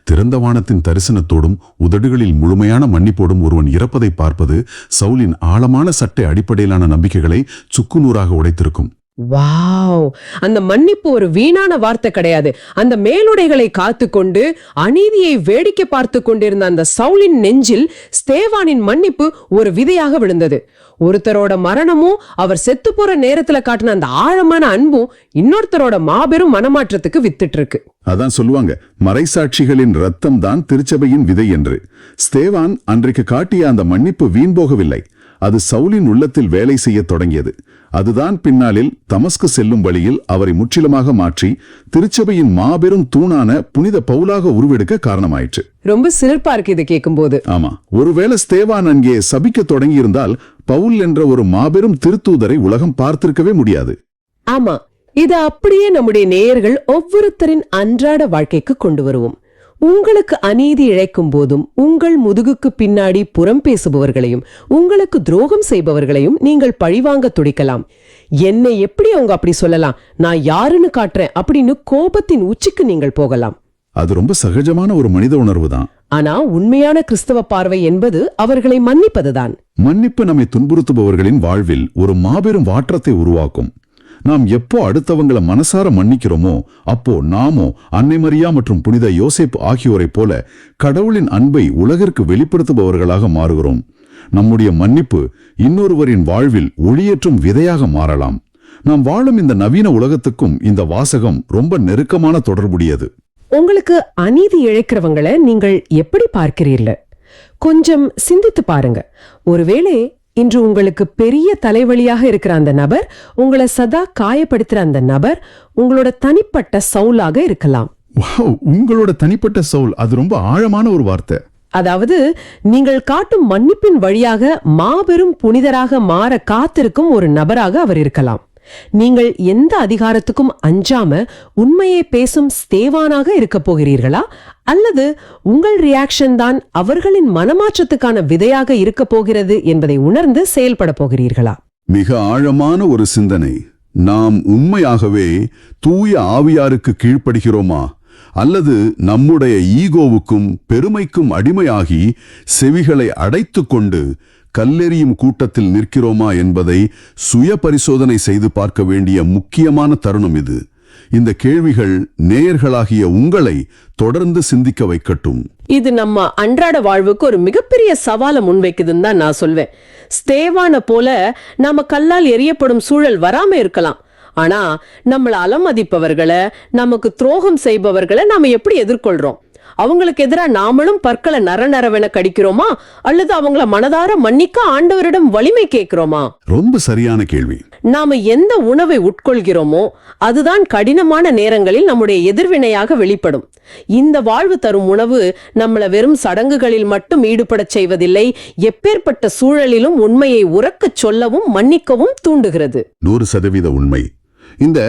திறந்த வானத்தின் தரிசனத்தோடும் உதடுகளில் முழுமையான மன்னிப்போடும் ஒருவன் இறப்பதை பார்ப்பது சவுலின் ஆழமான சட்டை அடிப்படையிலான நம்பிக்கைகளை சுக்குநூறாக உடைத்திருக்கும். வாவ்! அந்த மன்னிப்பு ஒரு வீணான வார்த்தை கிடையாது. அந்த மேலுடைகளை காத்துக்கொண்டு அநீதியை வேடிக்கை பார்த்து கொண்டிருந்த அந்த சவுலின் நெஞ்சில் ஸ்தேவானின் மன்னிப்பு ஒரு விதையாக விழுந்தது. ஒருத்தரோட மரணமும் அவர் செத்து போற நேரத்துல காட்டின அந்த ஆழமான அன்பும் இன்னொருத்தரோட மாபெரும் மனமாற்றத்துக்கு வித்துட்டு இருக்கு. அதான் சொல்லுவாங்க, மறைசாட்சிகளின் ரத்தம் தான் திருச்சபையின் விதை என்று. ஸ்தேவான் அன்றைக்கு காட்டிய அந்த மன்னிப்பு வீண் போகவில்லை. அது சவுலின் உள்ளத்தில் வேலை செய்ய தொடங்கியது. அதுதான் பின்னாளில் தமஸ்கு செல்லும் வழியில் அவரை முற்றிலுமாக மாற்றி திருச்சபையின் மாபெரும் தூணான புனித பவுலாக உருவெடுக்க காரணமாயிற்று. ரொம்ப சிறப்பா இருக்கு இதை கேட்கும்போது. ஆமா, ஒருவேளை ஸ்தேவான் அங்கே சபிக்க தொடங்கியிருந்தால் பவுல் என்ற ஒரு மாபெரும் திருத்தூதரை உலகம் பார்த்திருக்கவே முடியாது. ஆமா, இதை அப்படியே நம்முடைய நேயர்கள் ஒவ்வொருத்தரின் அன்றாட வாழ்க்கைக்கு கொண்டு வருவோம். உங்களுக்கு அநீதி இழைக்கும் போதும் உங்கள் முதுகுக்கு பின்னாடி புறம் பேசுபவர்களையும் உங்களுக்கு துரோகம் செய்பவர்களையும் நீங்கள் பழிவாங்க துடிக்கலாம். என்னை எப்படி அவங்க அப்படி சொல்லலாம், நான் யாருன்னு காட்டுறேன் அப்படின்னு கோபத்தின் உச்சிக்கு நீங்கள் போகலாம். அது ரொம்ப சகஜமான ஒரு மனித உணர்வு தான். ஆனா உண்மையான கிறிஸ்தவ பார்வை என்பது அவர்களை மன்னிப்பதுதான். மன்னிப்பு நம்மை துன்புறுத்துபவர்களின் வாழ்வில் ஒரு மாபெரும் மாற்றத்தை உருவாக்கும். நாம் எப்போ அடுத்தவங்களை மனசார மன்னிக்கிறோமோ அப்போ நாமோ அன்னை மரியா மற்றும் புனித யோசேப்பு ஆகியோரைப் போல கடவுளின் அன்பை உலகிற்கு வெளிப்படுத்துபவர்களாக மாறுகிறோம். நம்முடைய மன்னிப்பு இன்னொருவரின் வாழ்வில் ஒளியேற்றும் விதையாக மாறலாம். நாம் வாழும் இந்த நவீன உலகத்துக்கும் இந்த வாசகம் ரொம்ப நெருக்கமான தொடர்புடையது. உங்களுக்கு அநீதி இழைக்கிறவங்களை நீங்கள் எப்படி பார்க்கிறீர்கள்? கொஞ்சம் சிந்தித்து பாருங்க. ஒருவேளை இன்று உங்களுக்கு பெரிய தலைவலியாக இருக்கிற அந்த நபர், உங்களை சதா காயப்படுத்துற அந்த நபர் உங்களோட தனிப்பட்ட சவுலாக இருக்கலாம். உங்களோட தனிப்பட்ட சவுல், அது ரொம்ப ஆழமான ஒரு வார்த்தை. அதாவது நீங்கள் காட்டும் மன்னிப்பின் வழியாக மாபெரும் புனிதராக மாற காத்திருக்கும் ஒரு நபராக அவர் இருக்கலாம். நீங்கள் எந்த அதிகாரத்துக்கும் அஞ்சாம உண்மையை பேசும் ஸ்தேவானாக இருக்க போகிறீர்களா, அல்லது உங்கள் ரியாக்ஷன் தான் அவர்களின் மனமாற்றத்துக்கான விதையாக இருக்க போகிறது என்பதை உணர்ந்து செயல்பட போகிறீர்களா? மிக ஆழமான ஒரு சிந்தனை. நாம் உண்மையாகவே தூய ஆவியாருக்கு கீழ்ப்படுகிறோமா, அல்லது நம்முடைய ஈகோவுக்கும் பெருமைக்கும் அடிமையாகி செவிகளை அடைத்து கொண்டு கல்லெறியும் கூட்டத்தில் நிற்கிறோமா என்பதை சுய பரிசோதனை செய்து பார்க்க வேண்டிய முக்கியமான தருணம் இது. இந்த கேள்விகள் நேயர்களாகிய உங்களை தொடர்ந்து சிந்திக்க வைக்கட்டும். இது நம்ம அன்றாட வாழ்வுக்கு ஒரு மிகப்பெரிய சவாலை முன்வைக்குதுன்னு தான் நான் சொல்வேன். ஸ்தேவான போல நாம கல்லால் எரியப்படும் சூழல் வராம இருக்கலாம். ஆனா நம்மள அலமதிப்பவர்களை, நமக்கு துரோகம் செய்பவர்களை நாம எப்படி எதிர்கொள்றோம்? அவங்களுக்கு எதிராக நாமளும் பற்களை நரநரவென கடிக்கிறோமா, அல்லது அவங்கள மனதார மன்னிக்க ஆண்டவரிடம் வலிமை கேட்கிறோமா? ரொம்ப சரியான கேள்வி. நாம எந்த உணவை உட்கொள்கிறோமோ அதுதான் கடினமான நேரங்களில் நம்முடைய எதிர்வினையாக வெளிப்படும். இந்த வாழ்வு தரும் உணவு நம்மள வெறும் சடங்குகளில் மட்டும் ஈடுபடச் செய்வதில்லை, எப்பேற்பட்ட சூழலிலும் உண்மையை உரக்கச் சொல்லவும் மன்னிக்கவும் தூண்டுகிறது. 100% உண்மை. இந்த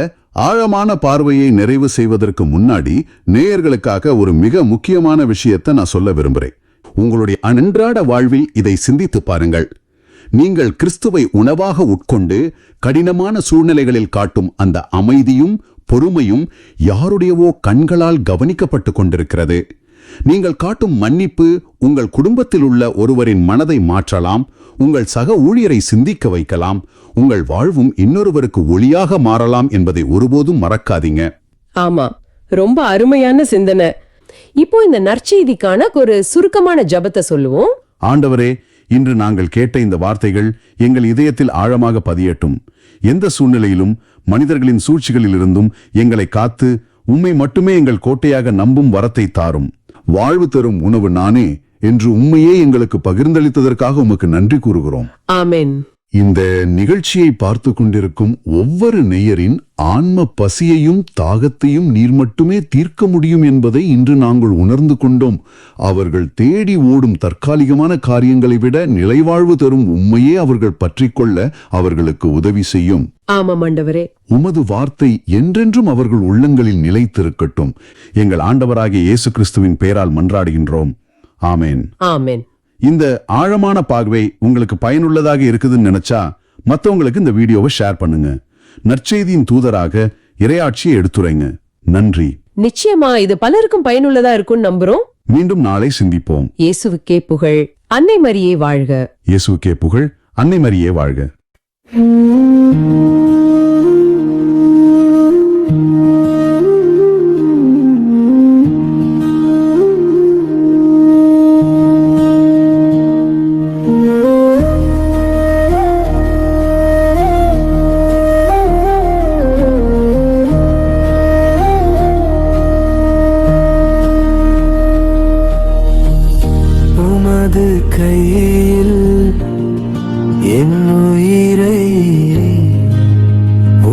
ஆழமான பார்வையை நிறைவு செய்வதற்கு முன்னாடி நேயர்களுக்காக ஒரு மிக முக்கியமான விஷயத்தை நான் சொல்ல விரும்புகிறேன். உங்களுடைய அன்றாட வாழ்வில் இதை சிந்தித்து பாருங்கள். நீங்கள் கிறிஸ்துவை உணவாக உட்கொண்டு கடினமான சூழ்நிலைகளில் காட்டும் அந்த அமைதியும் பொறுமையும் யாருடையவோ கண்களால் கவனிக்கப்பட்டு கொண்டிருக்கிறது. நீங்கள் காட்டும் மன்னிப்பு உங்கள் குடும்பத்தில் உள்ள ஒருவரின் மனதை மாற்றலாம், உங்கள் சக ஊழியரை சிந்திக்க வைக்கலாம், உங்கள் வாழ்வும் இன்னொருவருக்கு ஒளியாக மாறலாம் என்பதை ஒருபோதும் மறக்காதீங்க. ஆமா, ரொம்ப அருமையான சிந்தனை. இப்போ இந்த நற்செய்திக்கான ஒரு சுருக்கமான ஜெபத்தை சொல்லுவோம். ஆண்டவரே, இன்று நாங்கள் கேட்ட இந்த வார்த்தைகள் எங்கள் இதயத்தில் ஆழமாக பதியட்டும். எந்த சூழ்நிலையிலும் மனிதர்களின் சூழ்ச்சிகளிலிருந்தும் எங்களை காத்து உம்மை மட்டுமே எங்கள் கோட்டையாக நம்பும் வரத்தை தாரும். வாழ்வு தரும் உணவு நானே என்று உண்மையே எங்களுக்கு பகிர்ந்தளித்ததற்காக உமக்கு நன்றி கூறுகிறோம். ஆமென். இந்த நிகழ்ச்சியை பார்த்து கொண்டிருக்கும் ஒவ்வொரு நேயரின் ஆன்ம பசியையும் தாகத்தையும் நீர் மட்டுமே தீர்க்க முடியும் என்பதை இன்று நாங்கள் உணர்ந்து கொண்டோம். அவர்கள் தேடி ஓடும் தற்காலிகமான காரியங்களை விட நிலைவாழ்வு தரும் உண்மையே அவர்கள் பற்றிக்கொள்ள அவர்களுக்கு உதவி செய்யும். ஆமாம் ஆண்டவரே. உமது வார்த்தை என்றென்றும் அவர்கள் உள்ளங்களில் நிலைத்திருக்கட்டும். எங்கள் ஆண்டவராகிய இயேசு கிறிஸ்துவின் பெயரால் மன்றாடுகின்றோம். ஆமேன். ஆமென். இந்த ஆழமான பார்வை உங்களுக்கு பயனுள்ளதாக இருக்குதுன்னு நினைச்சா மற்றவங்களுக்கு இந்த வீடியோவை ஷேர் பண்ணுங்க. நற்செய்தியின் தூதராக இறையாட்சியை எடுத்துரைங்க. நன்றி. நிச்சயமா இது பலருக்கும் பயனுள்ளதா இருக்கும்னு நம்புறோம். மீண்டும் நாளை சிந்திப்போம். இயேசுவுக்கே புகழ். அன்னை மரியே வாழ்க. இயேசுவுக்கே புகழ். அன்னை மரியே வாழ்க. கையில் என் உயிரை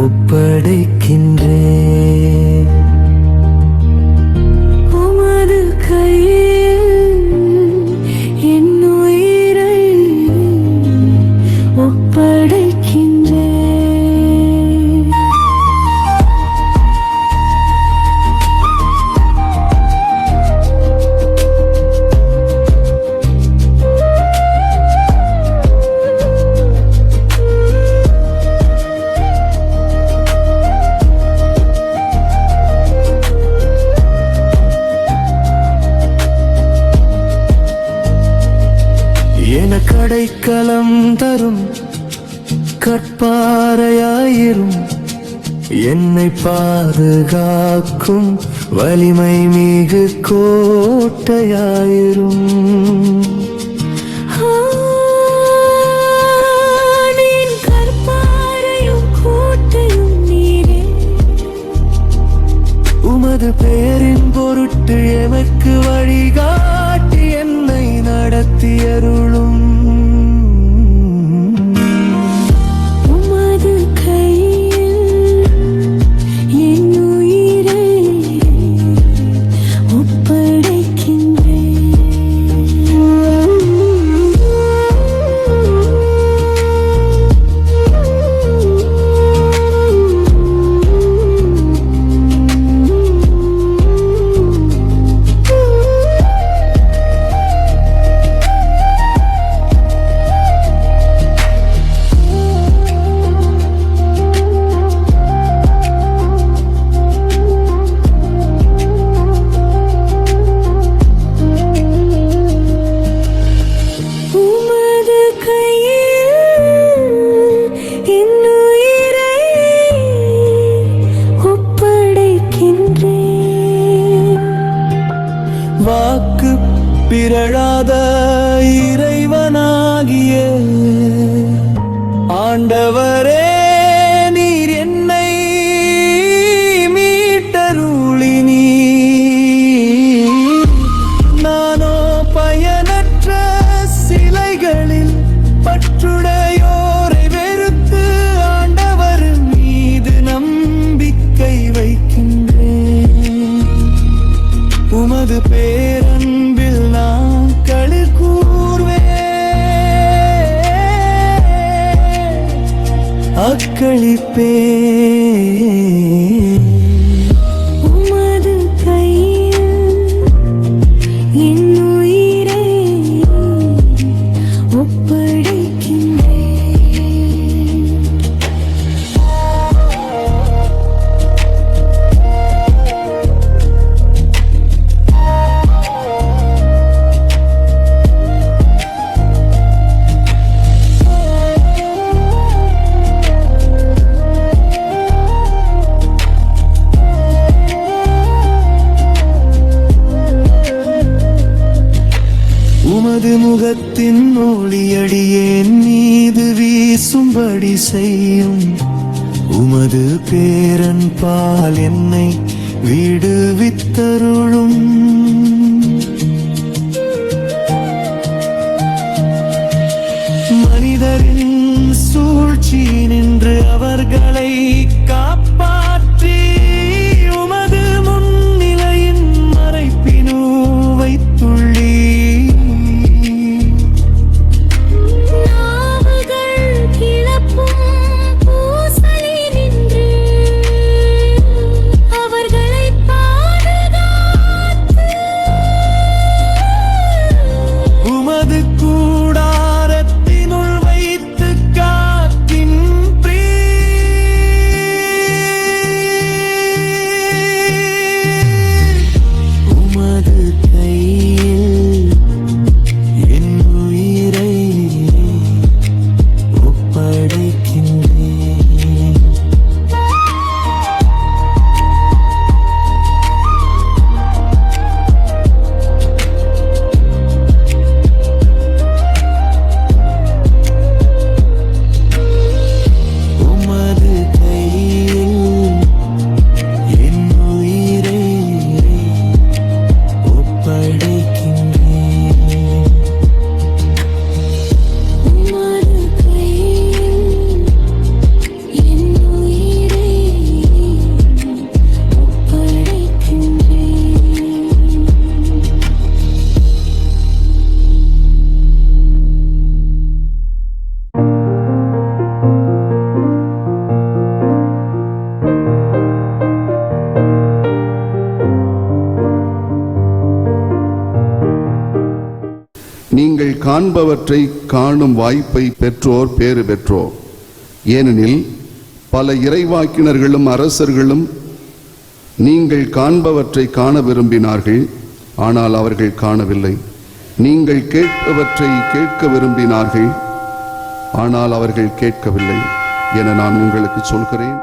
ஒப்படைக்கின்றேன். உமது கையில் என் உயிரை ஒப்படைக்கின்றேன். கடைக்கலம் தரும் கற்பாறையாயிரும், என்னை பாதுகாக்கும் வலிமை மிகு கோட்டையாயிரும். கற்பாறையும் கோட்டை உமது பெயரின் பொருட்டு எமக்கு வழிகாட்டி என்னை நடத்தியருளும். உமது கையில் என் உயிரை ஒப்படைக்கின்றேன். வாக்கு பிறழாத இறைவனாகிய ஆண்டவரே, நீர் என்னை மீட்டருளினீ. நானோ பயனற்ற சிலைகளில் பற்றுடையோரை வெறுத்து ஆண்டவர் மீது நம்பிக்கை வைக்கின்றேன். உமது பேரன்பில் நான் களி கூர்வேன், அக்களிப்பேன். உமது கையில் என் உயிரை ஒப்படைக்கின்றேன். உமது முகத்தின் ஒளியடியேன் மீது வீசும்படி செய்யும். உமது பேரன் பால் என்னை விடுவித்தருளும். மனிதரின் சூழ்ச்சி நின்று அவர்களை காப்பாற்றி உமது முன்னிலையின் மறைப்பினு வைத்துள்ளி. நீங்கள் காண்பவற்றை காணும் வாய்ப்பை பெற்றோர் பேறு பெற்றோர். ஏனெனில் பல இறைவாக்கினர்களும் அரசர்களும் நீங்கள் காண்பவற்றை காண விரும்பினார்கள், ஆனால் அவர்கள் காணவில்லை. நீங்கள் கேட்பவற்றை கேட்க விரும்பினார்கள், ஆனால் அவர்கள் கேட்கவில்லை என நான் உங்களுக்கு சொல்கிறேன்.